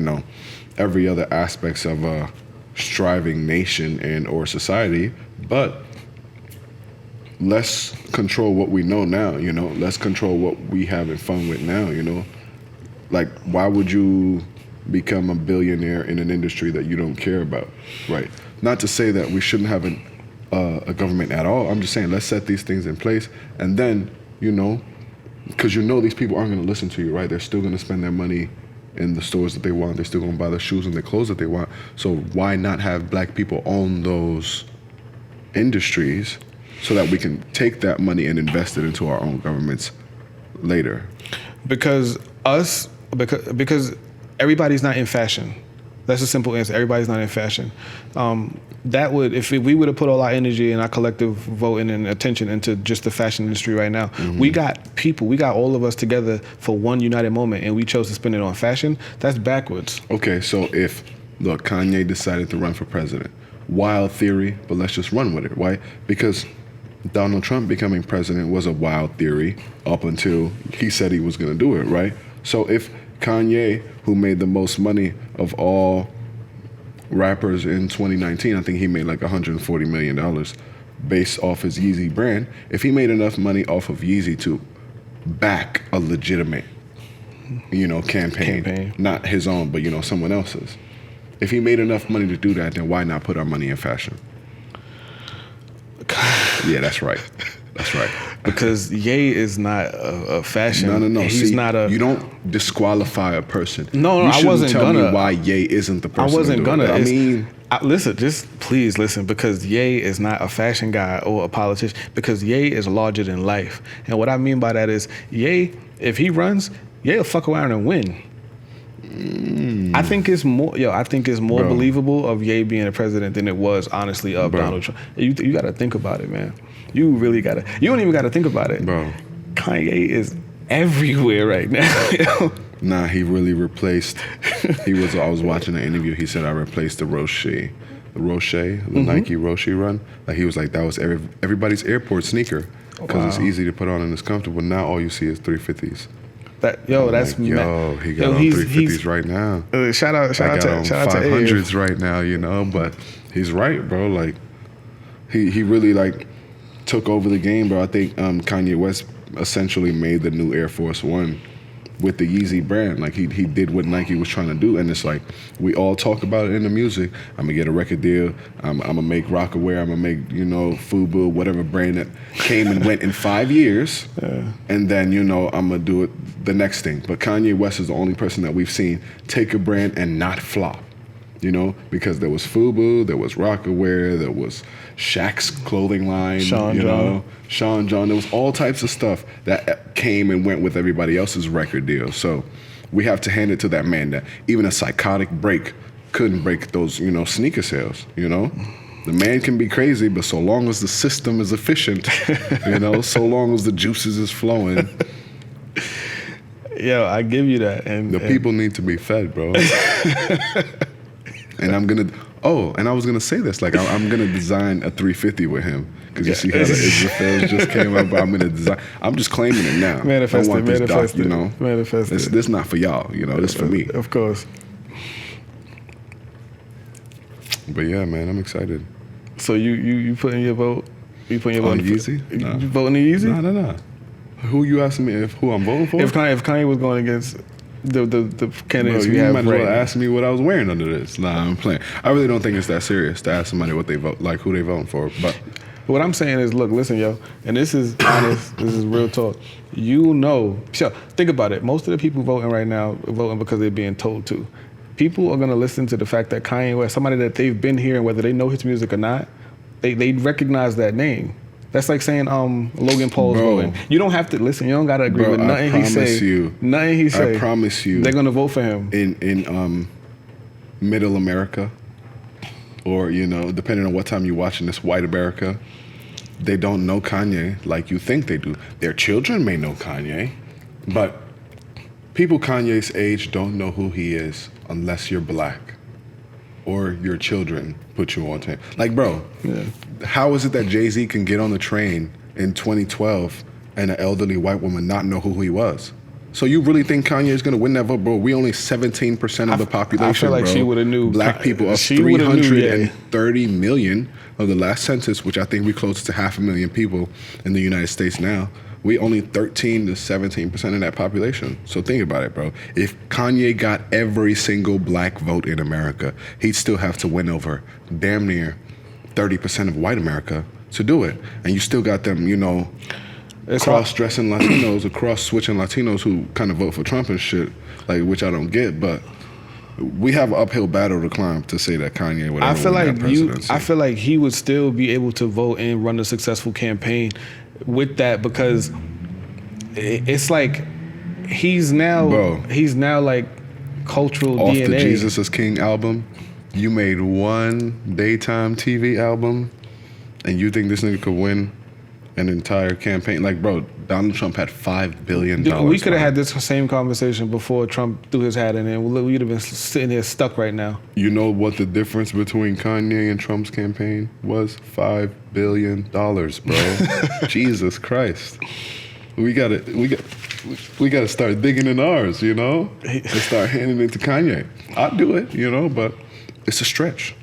every other aspects of a striving nation and or society, but let's control what we know now, you know. Let's control what we having fun with now, you know. Like, why would you become a billionaire in an industry that you don't care about, right? Not to say that we shouldn't have a government at all. I'm just saying, let's set these things in place, and then, you know, because you know these people aren't going to listen to you, right? They're still going to spend their money in the stores that they want. They're still going to buy the shoes and the clothes that they want. So why not have black people own those industries so that we can take that money and invest it into our own governments later? Because everybody's not in fashion. That's a simple answer. Everybody's not in fashion. That would, if we would have put all our energy and our collective voting and attention into just the fashion industry right now, we got all of us together for one united moment, and we chose to spend it on fashion. That's backwards. Okay, so if, look, Kanye decided to run for president, wild theory, but let's just run with it, right? Because Donald Trump becoming president was a wild theory up until he said he was going to do it, right? So if Kanye, who made the most money of all rappers in 2019, I think he made like $140 million based off his Yeezy brand. If he made enough money off of Yeezy to back a legitimate, you know, campaign, not his own, but, you know, someone else's. If he made enough money to do that, then why not put our money in fashion? Yeah, that's right. That's right. Because Ye is not a fashion. No. He's not a. You don't disqualify a person. No, you I wasn't tell gonna. me why Ye isn't the person. I wasn't gonna. I mean, listen. Just please listen. Because Ye is not a fashion guy or a politician. Because Ye is larger than life. And what I mean by that is, Ye, if he runs, Ye will fuck around and win. I think it's more. I think it's more believable of Ye being a president than it was, honestly, of Donald Trump. You got to think about it, man. You really got to. You don't even got to think about it, bro. Kanye is everywhere right now. Nah, he really replaced. I was watching an interview. He said, I replaced the Rocher, the Nike Rocher run. Like, he was like, that was everybody's airport sneaker because it's easy to put on and it's comfortable. Now all you see is 350s. That's he got on 350s right now. Shout out to 500s right now, you know. But he's right, bro. Like, he really like took over the game, bro. I think Kanye West essentially made the new Air Force One with the Yeezy brand. Like, he did what Nike was trying to do, and it's like we all talk about it in the music. I'm gonna get a record deal. I'm gonna make Rockaware. I'm gonna make, you know, Fubu, whatever brand that came and went in 5 years, and then, you know, I'm gonna do it the next thing. But Kanye West is the only person that we've seen take a brand and not flop. You know, because there was Fubu, there was Rockaware, there was Shaq's clothing line, Sean John. There was all types of stuff that came and went with everybody else's record deal. So we have to hand it to that man that even a psychotic break couldn't break those, you know, sneaker sales, you know? The man can be crazy, but so long as the system is efficient, you know, so long as the juices is flowing. Yo, I give you that. And the people need to be fed, bro. And I was gonna say this, like, I'm gonna design a 350 with him, because you see how the Israel just came up. But I'm just claiming it now. Manifest it, you know. Manifest it. This not for y'all, you know. This for me. Of course. But yeah, man, I'm excited. So you putting your vote? You putting your vote on Yeezy? Nah. You voting in Yeezy? No. Who you asking me who I'm voting for? If Kanye was going against the candidates we have, you might as well ask me what I was wearing under this. Nah, I'm playing. I really don't think it's that serious to ask somebody what they vote, like who they voting for. But what I'm saying is, look, listen, yo, and this is honest, this is real talk. You know, think about it. Most of the people voting right now are voting because they're being told to. People are gonna listen to the fact that Kanye West, somebody that they've been hearing, whether they know his music or not, they recognize that name. That's like saying Logan Paul's voting. You don't have to listen. You don't gotta agree with nothing he say. Nothing he say. I promise you, they're gonna vote for him in Middle America, or, you know, depending on what time you're watching this, White America. They don't know Kanye like you think they do. Their children may know Kanye, but people Kanye's age don't know who he is unless you're black or your children put you on to him. Like, bro, how is it that Jay-Z can get on the train in 2012 and an elderly white woman not know who he was? So you really think Kanye is going to win that vote, bro? We only 17% of the population, I feel like bro. she would have knew. Black people of She woulda knew, 330 million of the last census, which I think we close to 500,000 people in the United States now. We only 13 to 17% of that population. So think about it, bro. If Kanye got every single black vote in America, he'd still have to win over damn near 30% of white America to do it. And you still got them, cross-dressing Latinos or cross-switching Latinos who kind of vote for Trump and shit, like, which I don't get, but we have an uphill battle to climb to say that Kanye would ever win that presidency. I feel like he would still be able to vote and run a successful campaign with that, because it's like he's now like cultural off DNA. the Jesus is King album, you made one daytime TV album, and you think this nigga could win an entire campaign? Like, bro, Donald Trump had $5 billion. We could have had this same conversation before Trump threw his hat in, and we'd have been sitting here stuck right now. You know what the difference between Kanye and Trump's campaign was? $5 billion, bro. Jesus Christ. We gotta start digging in ours, and start handing it to Kanye. I'll do it, but it's a stretch.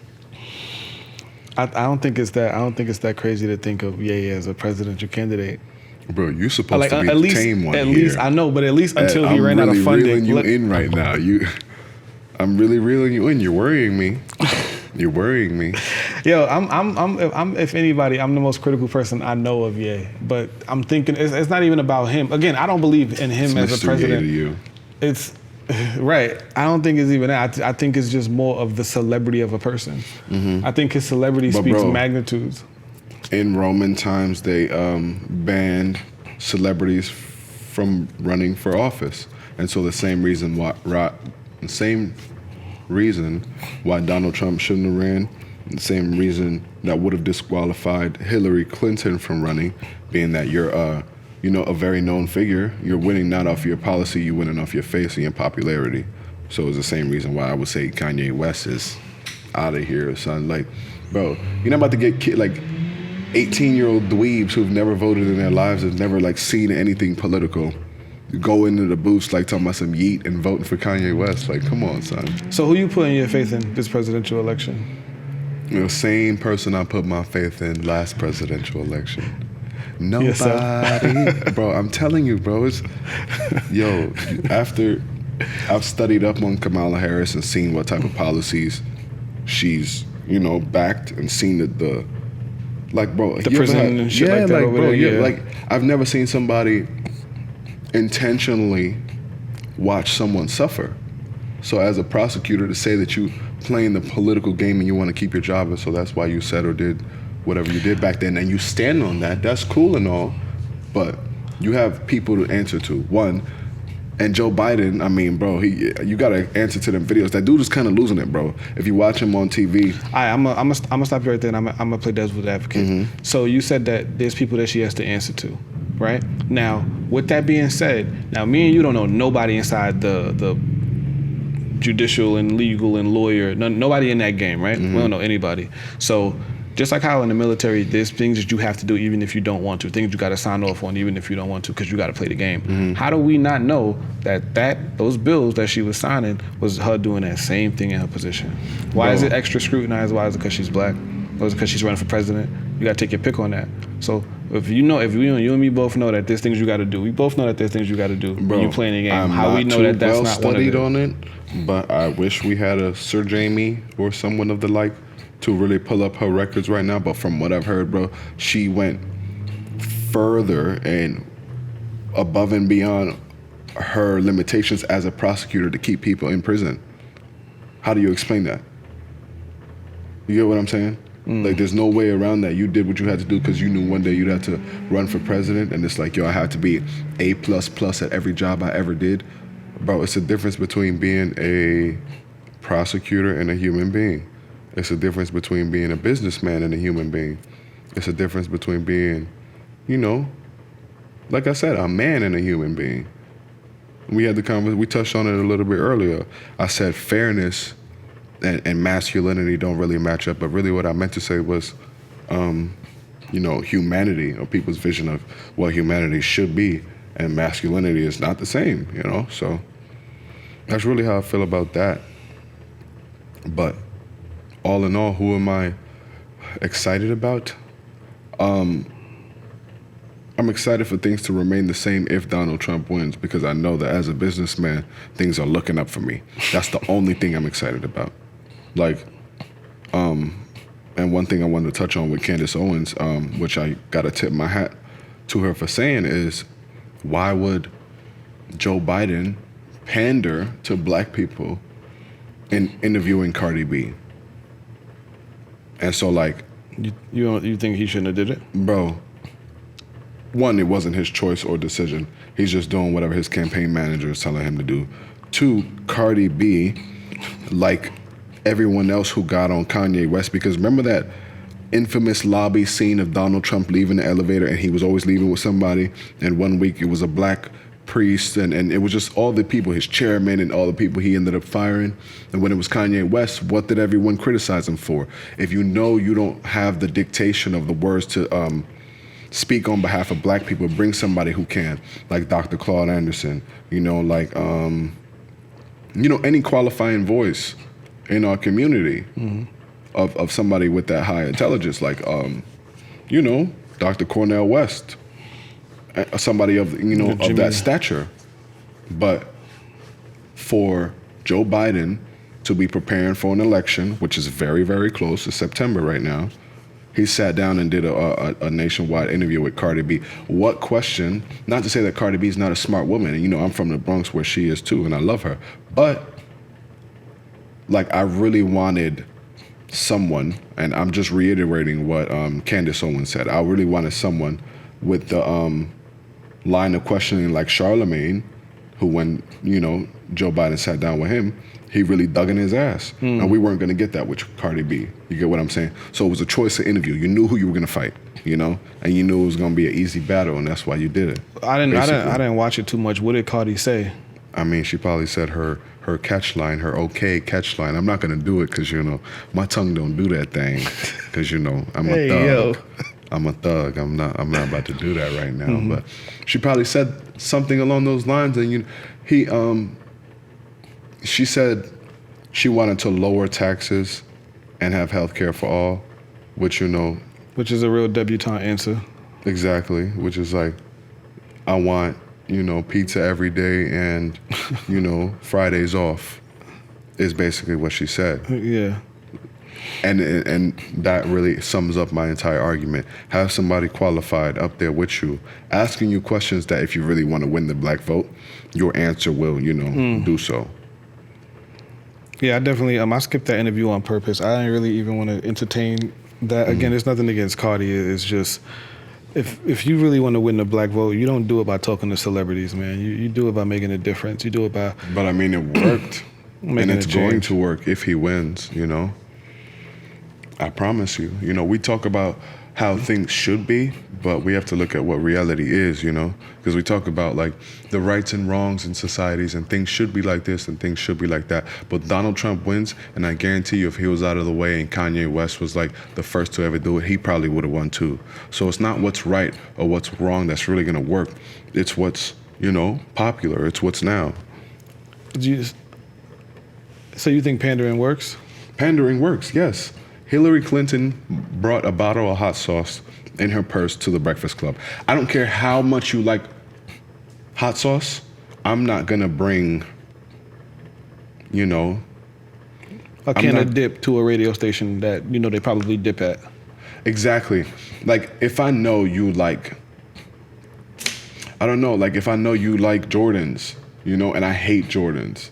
I don't think it's that crazy to think of Ye as a presidential candidate. Bro, you're supposed to be the tame one at here. Least I know, but at least until he ran out of funding. I'm really reeling you in right now. I'm really reeling you in. You're worrying me. You're worrying me. Yo, I'm if anybody, I'm the most critical person I know of Ye. But I'm thinking it's not even about him. Again, I don't believe in him as a president. To you. It's right. I don't think it's even that. I think it's just more of the celebrity of a person. Mm-hmm. I think his celebrity speaks magnitudes. In Roman times, they banned celebrities from running for office, and so the same reason why Donald Trump shouldn't have ran, the same reason that would have disqualified Hillary Clinton from running, being that you're a very known figure. You're winning not off your policy, you're winning off your face and your popularity. So it's the same reason why I would say Kanye West is out of here, son. Like, bro, you're not about to get 18-year-old dweebs who've never voted in their lives, have never seen anything political, go into the booths talking about some yeet and voting for Kanye West. Like, come on, son. So who you putting your faith in this presidential election? The same person I put my faith in last presidential election. Nobody. Yes, bro, I'm telling you, bro. After I've studied up on Kamala Harris and seen what type of policies she's, backed, and seen the prison and shit like that over there. I've never seen somebody intentionally watch someone suffer. So as a prosecutor, to say that you playing the political game and you want to keep your job, and so that's why you said or did whatever you did back then, and you stand on that, that's cool and all, but you have people to answer to. One, and Joe Biden, I mean, bro, you got to answer to them videos. That dude is kind of losing it, bro. If you watch him on TV. I'm gonna stop you right there, and I'm gonna play devil's advocate. Mm-hmm. So you said that there's people that she has to answer to, right? Now, with that being said, now me and you don't know nobody inside the judicial and legal and lawyer, nobody in that game, right? Mm-hmm. We don't know anybody. So just like how in the military, there's things that you have to do even if you don't want to, things you got to sign off on even if you don't want to, because you got to play the game. Mm-hmm. How do we not know that those bills that she was signing was her doing that same thing in her position? Why is it extra scrutinized? Why is it because she's black? Or is it because she's running for president? You got to take your pick on that. So if you and me both know that there's things you got to do. We both know that there's things you got to do when you playing the game. How we know that that's not one of it? On it, but I wish we had a Sir Jamie or someone of the like to really pull up her records right now. But from what I've heard, bro, she went further and above and beyond her limitations as a prosecutor to keep people in prison. How do you explain that? You get what I'm saying? There's no way around that. You did what you had to do because you knew one day you'd have to run for president, and it's I had to be A++ at every job I ever did. Bro, it's a difference between being a prosecutor and a human being. It's a difference between being a businessman and a human being. It's a difference between being, like I said, a man and a human being. We had the conversation, we touched on it a little bit earlier. I said fairness and masculinity don't really match up, but really what I meant to say was, humanity, or people's vision of what humanity should be, and masculinity is not the same, you know? So that's really how I feel about that. But all in all, who am I excited about? I'm excited for things to remain the same if Donald Trump wins, because I know that as a businessman, things are looking up for me. That's the only thing I'm excited about. Like, and one thing I wanted to touch on with Candace Owens, which I got to tip my hat to her for saying, is why would Joe Biden pander to black people in interviewing Cardi B? And so, like, you think he shouldn't have did it, bro? One, it wasn't his choice or decision. He's just doing whatever his campaign manager is telling him to do. Two, Cardi B, like everyone else who got on Kanye West, because remember that infamous lobby scene of Donald Trump leaving the elevator, and he was always leaving with somebody, and one week it was a black priest, and it was just all the people, his chairman and all the people he ended up firing. And when it was Kanye West, what did everyone criticize him for? If you know you don't have the dictation of the words to speak on behalf of black people, bring somebody who can, like Dr. Claude Anderson, you know, like, any qualifying voice in our community of somebody with that high intelligence, like, Dr. Cornel West, somebody of, of that stature. But for Joe Biden to be preparing for an election, which is very, very close to September right now, he sat down and did a nationwide interview with Cardi B. What question, not to say that Cardi B is not a smart woman, and I'm from the Bronx where she is too, and I love her, but like I really wanted someone, and I'm just reiterating what Candace Owens said, I really wanted someone with the line of questioning like Charlemagne, who when, Joe Biden sat down with him, he really dug in his ass. And we weren't going to get that with Cardi B. You get what I'm saying? So it was a choice to interview. You knew who you were going to fight, and you knew it was going to be an easy battle, and that's why you did it. I didn't watch it too much. What did Cardi say? I mean, she probably said her catch line, her okay catch line. I'm not going to do it because, my tongue don't do that thing because, I'm a thug. Yo. I'm a thug. I'm not about to do that right now. But she probably said something along those lines, and she said she wanted to lower taxes and have health care for all, which which is a real debutante answer. Exactly, which is like, I want pizza every day and Fridays off, is basically what she said. Yeah. And that really sums up my entire argument. Have somebody qualified up there with you, asking you questions that if you really want to win the black vote, your answer will, do so. Yeah, I definitely, I skipped that interview on purpose. I didn't really even want to entertain that. Again, it's nothing against Cardi. It's just, if you really want to win the black vote, you don't do it by talking to celebrities, man. You do it by making a difference. You do it by... But I mean, it worked. And it's going to work if he wins, I promise you. We talk about how things should be, but we have to look at what reality is, because we talk about like the rights and wrongs in societies, and things should be like this and things should be like that. But Donald Trump wins, and I guarantee you if he was out of the way and Kanye West was like the first to ever do it, he probably would have won too. So it's not what's right or what's wrong that's really gonna work. It's what's, popular. It's what's now. So you think pandering works? Pandering works, yes. Hillary Clinton brought a bottle of hot sauce in her purse to the Breakfast Club. I don't care how much you like hot sauce. I'm not gonna bring, a can of dip to a radio station that, they probably dip at. Exactly. Like, if I know you like, I don't know, like if I know you like Jordans, and I hate Jordans,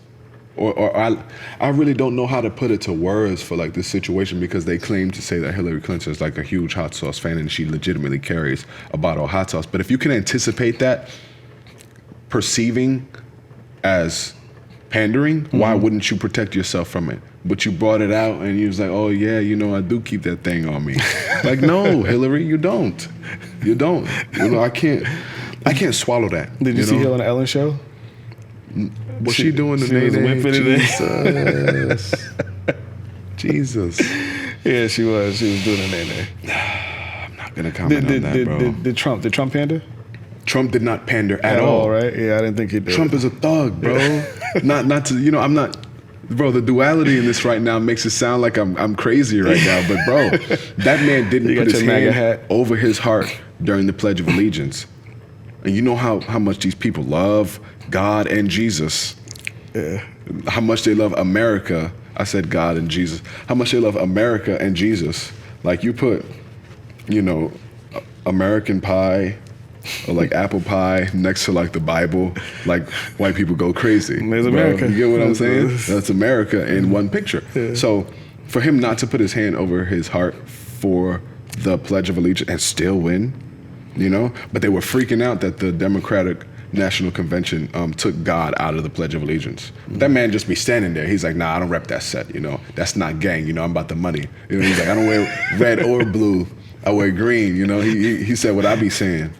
or I really don't know how to put it to words for like this situation, because they claim to say that Hillary Clinton is like a huge hot sauce fan and she legitimately carries a bottle of hot sauce. But if you can anticipate that perceiving as pandering, why wouldn't you protect yourself from it? But you brought it out and you was like, oh yeah, I do keep that thing on me. Like, no, Hillary, you don't. You don't. I can't swallow that. Did you see her on the Ellen show? What's she doing today? Jesus. Yeah, she was. She was doing it. I'm not gonna comment on that, bro. Did Trump pander? Trump did not pander at all. Right? Yeah, I didn't think he did. Trump is a thug, bro. not to, I'm not, bro, the duality in this right now makes it sound like I'm crazy right now. But, bro, that man didn't put his hand over his heart during the Pledge of Allegiance. And you know how much these people love God and Jesus. Yeah. How much they love America. I said God and Jesus. How much they love America and Jesus. Like, you put, American pie or like apple pie next to like the Bible, like white people go crazy. There's America. You get what I'm saying? That's America in one picture. Yeah. So for him not to put his hand over his heart for the Pledge of Allegiance and still win, but they were freaking out that the Democratic National Convention took God out of the Pledge of Allegiance. That man just be standing there. He's like, nah, I don't rep that set, That's not gang, I'm about the money. He's like, I don't wear red or blue. I wear green, He said what I be saying.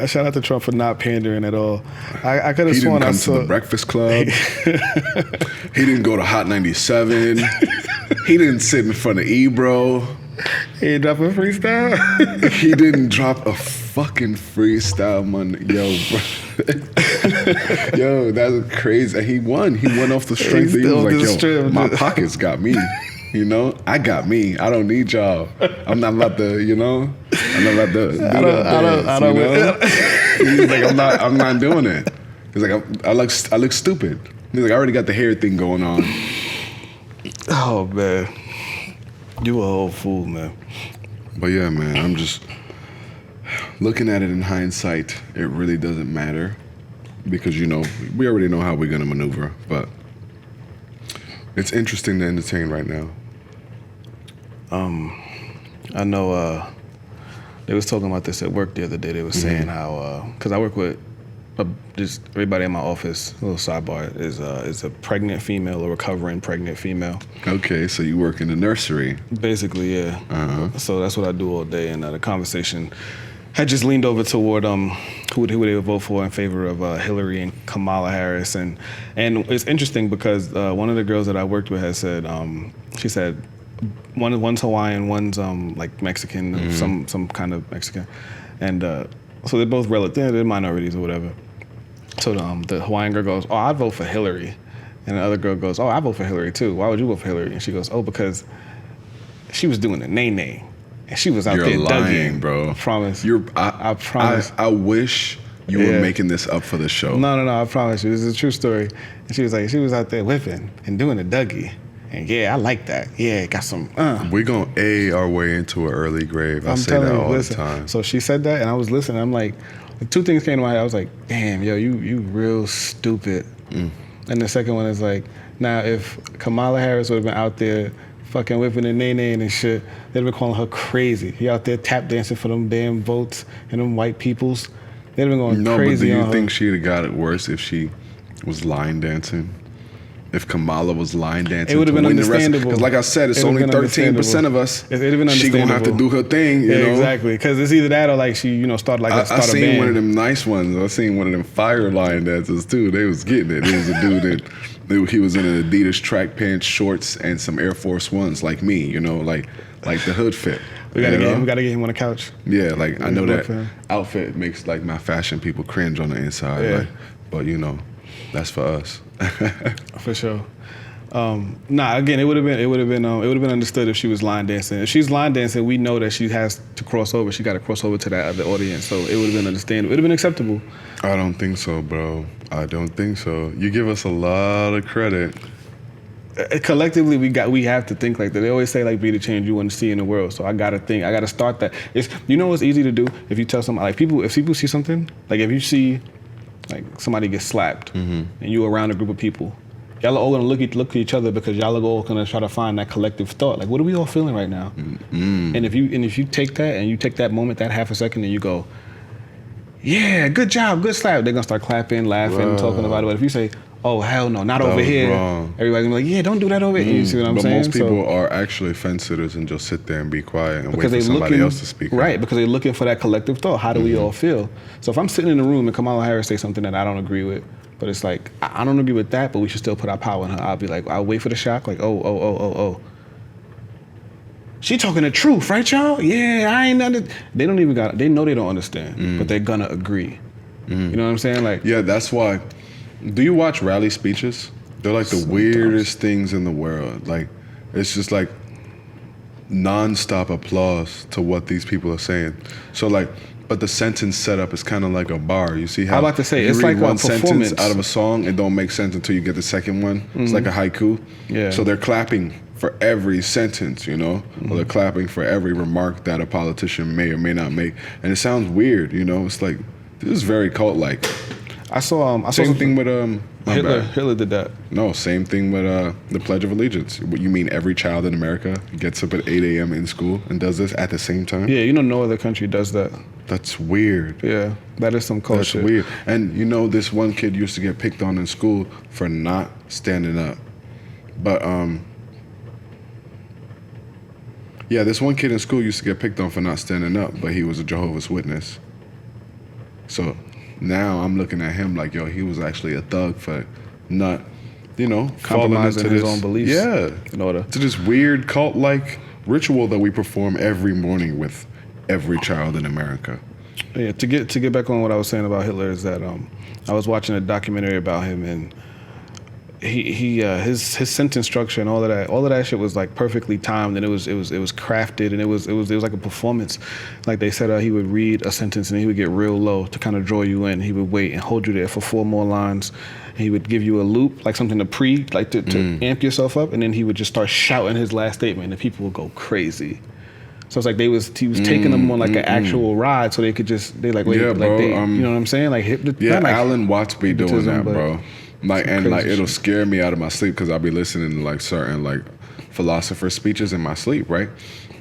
Shout out to Trump for not pandering at all. I could have sworn I saw... He didn't come to the Breakfast Club. He didn't go to Hot 97. He didn't sit in front of Ebro. He didn't drop a freestyle? He didn't drop a fucking freestyle, man. Yo, that's crazy. He won. He won off the strength. He was like, my pockets got me. I got me. I don't need y'all. I'm not about to, I'm not about to do I don't. He's like, I'm not doing it. He's like, I look stupid. He's like, I already got the hair thing going on. Oh man, you a whole fool, man. But yeah, man, I'm just looking at it in hindsight. It really doesn't matter because we already know how we're gonna maneuver, but. It's interesting to entertain right now. I know they was talking about this at work the other day. They was saying how, because I work with just everybody in my office, a little sidebar, is a pregnant female, a recovering pregnant female. Okay, so you work in the nursery. Basically, yeah. Uh-huh. So that's what I do all day, and the conversation had just leaned over toward who they would vote for in favor of Hillary and Kamala Harris, and it's interesting because one of the girls that I worked with has said, she said, one's Hawaiian, one's like Mexican, some kind of Mexican, and so they're both relative, they're minorities or whatever. So the Hawaiian girl goes, oh, I'd vote for Hillary, and the other girl goes, oh, I vote for Hillary too. Why would you vote for Hillary? And she goes, oh, because she was doing a nay-nay. And she was out there lying, bro. I promise. I promise. I wish you were making this up for the show. No, I promise you. This is a true story. And she was out there whipping and doing a Dougie. And yeah, I like that. Yeah, got some. We're going to A our way into an early grave. I say that all the time. So she said that, and I was listening. I'm like, two things came to my head. I was like, damn, yo, you real stupid. And the second one is like, now if Kamala Harris would have been out there fucking whipping and nay-naying and shit, they'd been calling her crazy. He out there tap dancing for them damn votes and them white peoples. They'd been going crazy on her. No, but do you think she'd have got it worse if she was line dancing? If Kamala was line dancing, it would have been understandable. Because like I said, it's only 13% of us. It'd have been understandable. She gonna have to do her thing, you know? Exactly. Because it's either that or like she, start like start a band. I seen one of them nice ones. I seen one of them fire line dancers too. They was getting it. There was a dude that he was in an Adidas track pants, shorts, and some Air Force Ones, like me, like the hood fit. We gotta get him on the couch. Yeah, like I know that outfit makes like my fashion people cringe on the inside. Yeah. But that's for us. For sure. Again, it would have been understood if she was line dancing. If she's line dancing, we know that she has to cross over. She got to cross over to that other audience. So it would have been understandable. It would have been acceptable. I don't think so, bro. I don't think so. You give us a lot of credit. Collectively, we have to think like that. They always say like be the change you want to see in the world. So I gotta think. I gotta start that. What's easy to do if you tell somebody like if people see something, like if you see like somebody gets slapped and you around a group of people, y'all are all gonna look at each other because y'all are all gonna try to find that collective thought. Like, what are we all feeling right now? And if you take that and you take that moment, that half a second, and you go, yeah, good job, good slap, they're gonna start clapping, laughing, talking about it. But if you say, oh hell no, not over here, wrong. Everybody's gonna be like, yeah, don't do that over here. You see what I'm saying? But most people are actually fence sitters and just sit there and be quiet and wait for somebody else to speak. Right, because they're looking for that collective thought. How do we all feel? So if I'm sitting in a room and Kamala Harris say something that I don't agree with, but it's like, I don't agree with that, but we should still put our power in her, I'll be like, I'll wait for the shock, like, oh. she talking the truth, right, y'all? Yeah, I ain't nothing. They don't even got. They know they don't understand, but they're gonna agree. You know what I'm saying? Like, yeah, that's why. Do you watch rally speeches? They're like the weirdest things in the world. Like, it's just like non-stop applause to what these people are saying. So like, but the sentence setup is kind of like a bar. You see how I'm about to say, you it's read like one a sentence performance. out of a song, it don't make sense until you get the second one. It's like a haiku. Yeah. So they're clapping for every sentence, you know, or they're clapping for every remark that a politician may or may not make, and it sounds weird, you know. It's like, this is very cult-like. I saw Same thing with Hitler did that. No, same thing with the Pledge of Allegiance. What, you mean every child in America gets up at 8 a.m. in school and does this at the same time? Yeah, you know, no other country does that. That's weird. Yeah, that is some culture. That's weird. And you know, this one kid used to get picked on in school for not standing up. But yeah, this one kid in school used to get picked on for not standing up, but he was a Jehovah's Witness. So now I'm looking at him like, yo, he was actually a thug for not, you know, Compromising falling into his this, own beliefs. Yeah, In order. to this weird cult-like ritual that we perform every morning with every child in America. Yeah, to get back on what I was saying about Hitler is that I was watching a documentary about him, and his sentence structure and all of that shit was like perfectly timed, and it was crafted, and it was like a performance. Like they said, he would read a sentence and he would get real low to kind of draw you in. He would wait and hold you there for 4 more lines. He would give you a loop, like something to amp yourself up, and then he would just start shouting his last statement, and people would go crazy. So it's like he was taking them on like an actual ride, so they could you know what I'm saying? Like Alan Watts be doing that, but bro. Like, and like crazy it'll shit. scare me out of my sleep because I'll be listening to like certain like philosopher speeches in my sleep, right?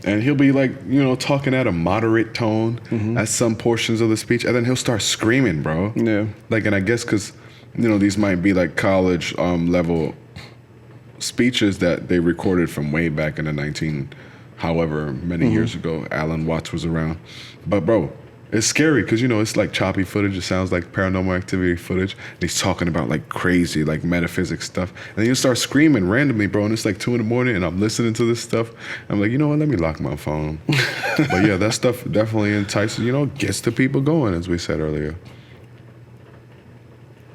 And he'll be like, you know, talking at a moderate tone at some portions of the speech, and then he'll start screaming, bro. Yeah. Like, and I guess because, you know, these might be like college level speeches that they recorded from way back in the however many years ago Alan Watts was around. But bro, it's scary because, you know, it's like choppy footage. It sounds like Paranormal Activity footage. And he's talking about like crazy, like metaphysics stuff. And then you start screaming randomly, bro. And it's like 2 a.m. and I'm listening to this stuff. I'm like, you know what? Let me lock my phone. But yeah, that stuff definitely entices, you know, gets the people going, as we said earlier.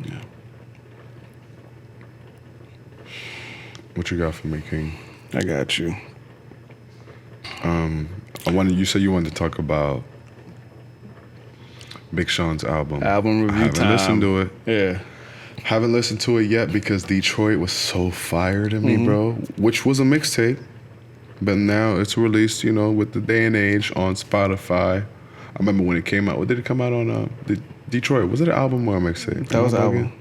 Yeah. What you got for me, King? I got you. You said you wanted to talk about Big Sean's album. Album review I haven't time. listened to it. Yeah. Haven't listened to it yet because Detroit was so fire to me, bro. Which was a mixtape, but now it's released, you know, with the day and age on Spotify. I remember when it came out. What did it come out on? Detroit. Was it an album or a mixtape? That was an album.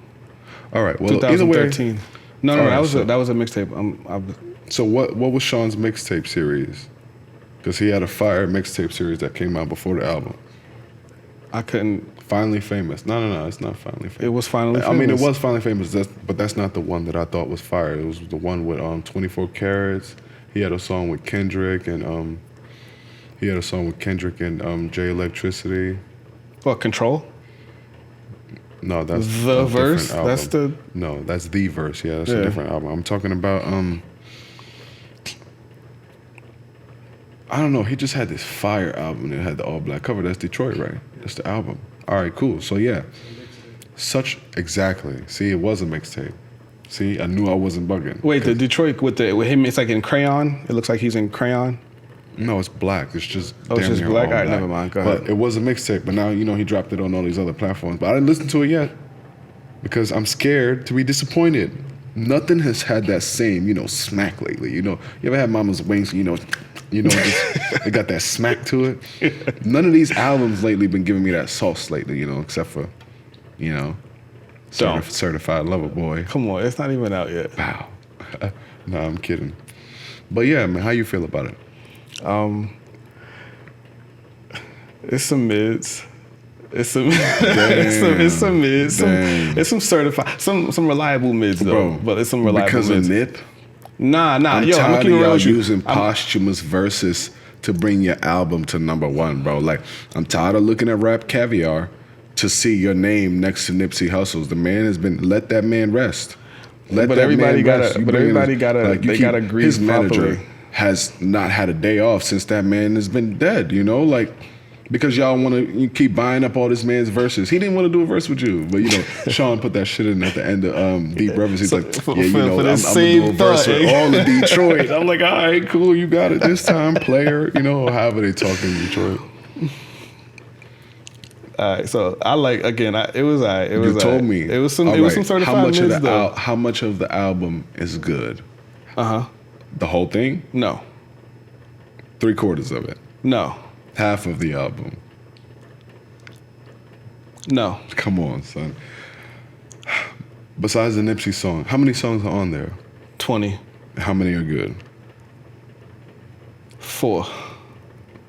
All right. Well, 2013. either way. No, All right, that was a mixtape. So what was Sean's mixtape series? Because he had a fire mixtape series that came out before the album. I couldn't. Finally Famous. No, it's not Finally Famous. It was Finally Famous. I mean, it was Finally Famous, but that's not the one that I thought was fire. It was the one with 24 Carats. He had a song with Kendrick and Jay Electricity. What, Control? No, that's The a verse. different album. That's that's the verse. Yeah, that's a different album. I'm talking about I don't know. He just had this fire album that had the all black cover. That's Detroit, right? That's the album. All right, cool. So yeah, exactly. See, it was a mixtape. See, I knew I wasn't bugging. Wait, the Detroit with him, it's like in crayon. It looks like he's in crayon. No, it's black. It's just Oh, it's damn just near black? all All right, never mind. Go ahead. But it was a mixtape. But now, you know, he dropped it on all these other platforms. But I didn't listen to it yet because I'm scared to be disappointed. Nothing has had that same, you know, smack lately. You know, you ever had Mama's Wings? You know, just, it got that smack to it. None of these albums lately been giving me that sauce lately. You know, except for, you know, Certified Lover Boy. Come on, it's not even out yet. Wow. No, I'm kidding. But yeah, man, how you feel about it? It's some mids. It's some it's some mids. It's some certified, some reliable mids though. Bro, but it's some reliable because mids. of Nip. Nah. I'm Yo, I'm tired of keeping it real y'all with you. using posthumous verses to bring your album to #1, bro. Like, I'm tired of looking at Rap Caviar to see your name next to Nipsey Hussle's. The man has been, let that man rest. Let But that everybody man gotta- rest. but everybody gotta- they gotta grieve his manager properly. has not had a day off since that man has been dead, you know? Like, because y'all want to keep buying up all this man's verses. He didn't want to do a verse with you. But, you know, Sean put that shit in at the end of Deep Reverence. He's like, yeah, you know, I'm going to do a verse with all of Detroit. I'm like, all right, cool, you got it this time, player. You know, however they talk in Detroit. All right, so I like, again, it was all right. You told me. It was some certified mids, though. How much of the album is good? Uh-huh. The whole thing? No. 3/4 of it? No. Half of the album? No. Come on, son. Besides the Nipsey song, how many songs are on there? 20. How many are good? 4.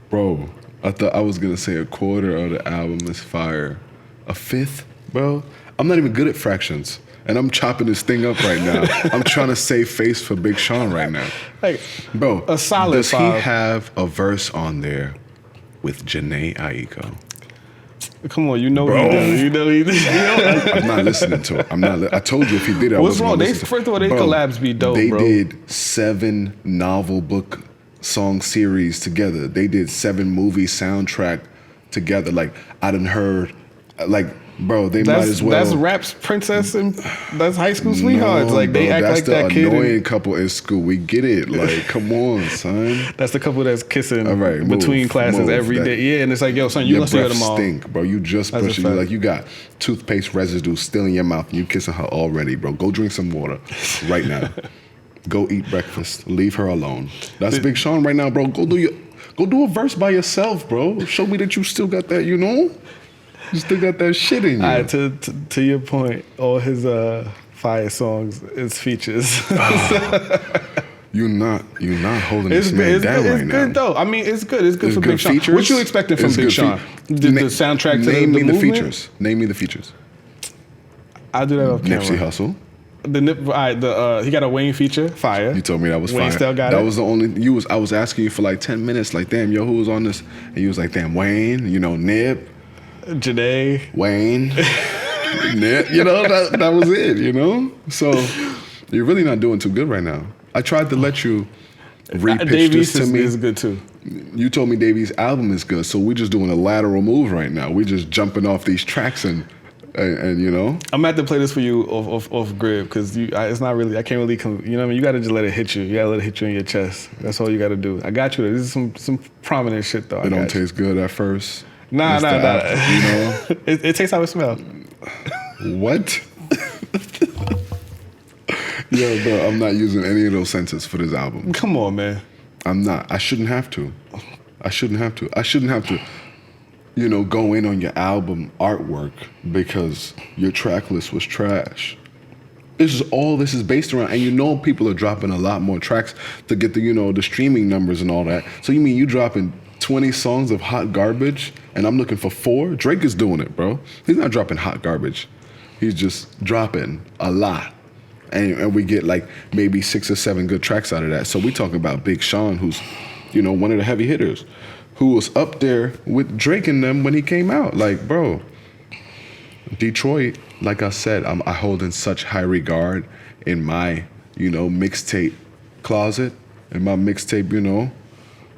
Bro, I thought I was going to say 1/4 of the album is fire. 1/5, bro? I'm not even good at fractions. And I'm chopping this thing up right now. I'm trying to save face for Big Sean right now. Like, bro, a solid does 5. he have a verse on there with Janae Aiko? Come on, you know he did. You know he did. I'm not listening to it. I told you if he did it, I What's wasn't wrong? gonna listen to it. First of all, they collabs be dope, they bro. They did 7 novel book song series together. They did 7 movie soundtrack together. Like, I done heard, like, bro, might as well. That's Rap's Princess and that's High School Sweethearts. No, like, they bro, act like that kid. That's the annoying couple in school. We get it. Like, come on, son. That's the couple that's kissing right, between classes every day. Yeah, and it's like, yo, son, you must hear them all. Stink, bro. You just brushing. Like, you got toothpaste residue still in your mouth and you kissing her already, bro. Go drink some water right now. Go eat breakfast. Leave her alone. That's Big Sean right now, bro. Go do a verse by yourself, bro. Show me that you still got that, you know? You still got that shit in you. All right, to your point, all his fire songs is features. You're not holding this man down right now. It's good though. I mean, it's good. It's good for Big Sean. Features. What you expecting from Big Sean? The soundtrack to name the me movement? the features. Name me the features. I'll do that off camera. Nipsey Hussle. He got a Wayne feature, fire. You told me that was Wayne fire. still got that it. was the only. I was asking you for like 10 minutes. Like, damn, yo, who was on this? And you was like, damn, Wayne. You know, Nip. Janae. Wayne. Nip. You know, that was it. You know. So you're really not doing too good right now. I tried to let you repitch Davies this to me. is good too. You told me Davies' album is good, so we're just doing a lateral move right now. We're just jumping off these tracks and you know. I'm gonna have to play this for you off grid because it's not really. I can't really. You know what I mean? You gotta just let it hit you. You gotta let it hit you in your chest. That's all you gotta do. I got you. This is some prominent shit though. It don't taste good at first. Nah. You know. It tastes how it smells. What? Yo, bro, I'm not using any of those sentences for this album. Come on, man. I'm not. I shouldn't have to. I shouldn't have to, you know, go in on your album artwork because your track list was trash. This is all this is based around, and you know people are dropping a lot more tracks to get the, you know, the streaming numbers and all that. So you mean you dropping 20 songs of hot garbage and I'm looking for 4? Drake is doing it, bro. He's not dropping hot garbage. He's just dropping a lot. And we get like maybe 6 or 7 good tracks out of that. So we talking about Big Sean, who's, you know, one of the heavy hitters, who was up there with Drake and them when he came out. Like, bro, Detroit, like I said, I hold in such high regard in my, you know, mixtape closet, in my mixtape, you know,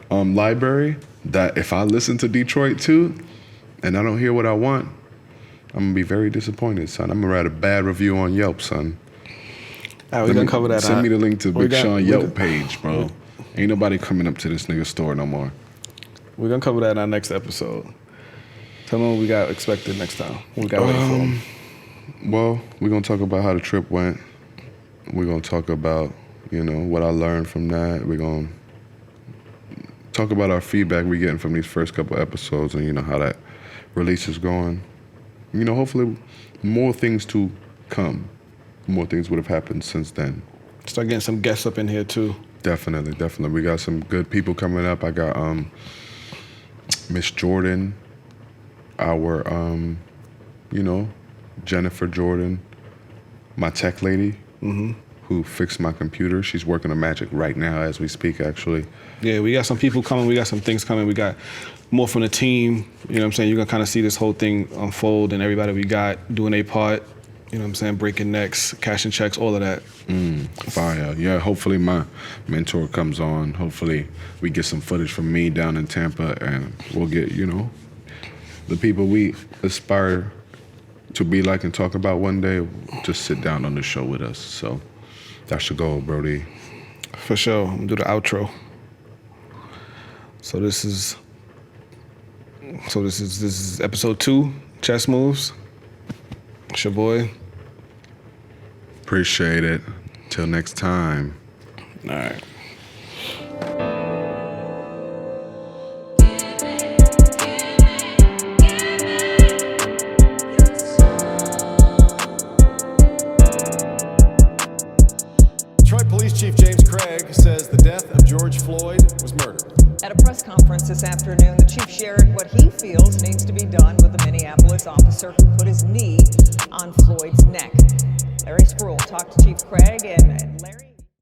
library, that if I listen to Detroit too, and I don't hear what I want, I'm gonna be very disappointed, son. I'm gonna write a bad review on Yelp, son. All right, we're gonna cover that. Send me the link to Big Sean Yelp page, bro. Ain't nobody coming up to this nigga's store no more. We're gonna cover that in our next episode. Tell them what we got expected next time. What we got ready for them. Well, we're gonna talk about how the trip went. We're gonna talk about, you know, what I learned from that. We're gonna talk about our feedback we're getting from these first couple episodes and, you know, how that release is going. You know, hopefully more things to come. More things would have happened since then. Start getting some guests up in here too. Definitely. We got some good people coming up. I got Miss Jordan, our, you know, Jennifer Jordan, my tech lady, who fixed my computer. She's working on Magic right now as we speak, actually. Yeah, we got some people coming. We got some things coming. We got more from the team. You know what I'm saying? You're going to kind of see this whole thing unfold and everybody we got doing their part. You know what I'm saying? Breaking necks, cashing checks, all of that. Fire. Yeah, hopefully my mentor comes on. Hopefully we get some footage from me down in Tampa, and we'll get, the people we aspire to be like and talk about one day, just sit down on the show with us. So that's the goal, Brody. For sure. I'm gonna do the outro. So this is episode 2, Chess Moves. It's your boy. Appreciate it. Till next time. All right. Detroit Police Chief James Craig says the death of George Floyd was murder. At a press conference this afternoon, the chief shared what he feels needs to be done with the Minneapolis officer who put his knee on Floyd's neck. Larry Spruill talked to Chief Craig, and Larry...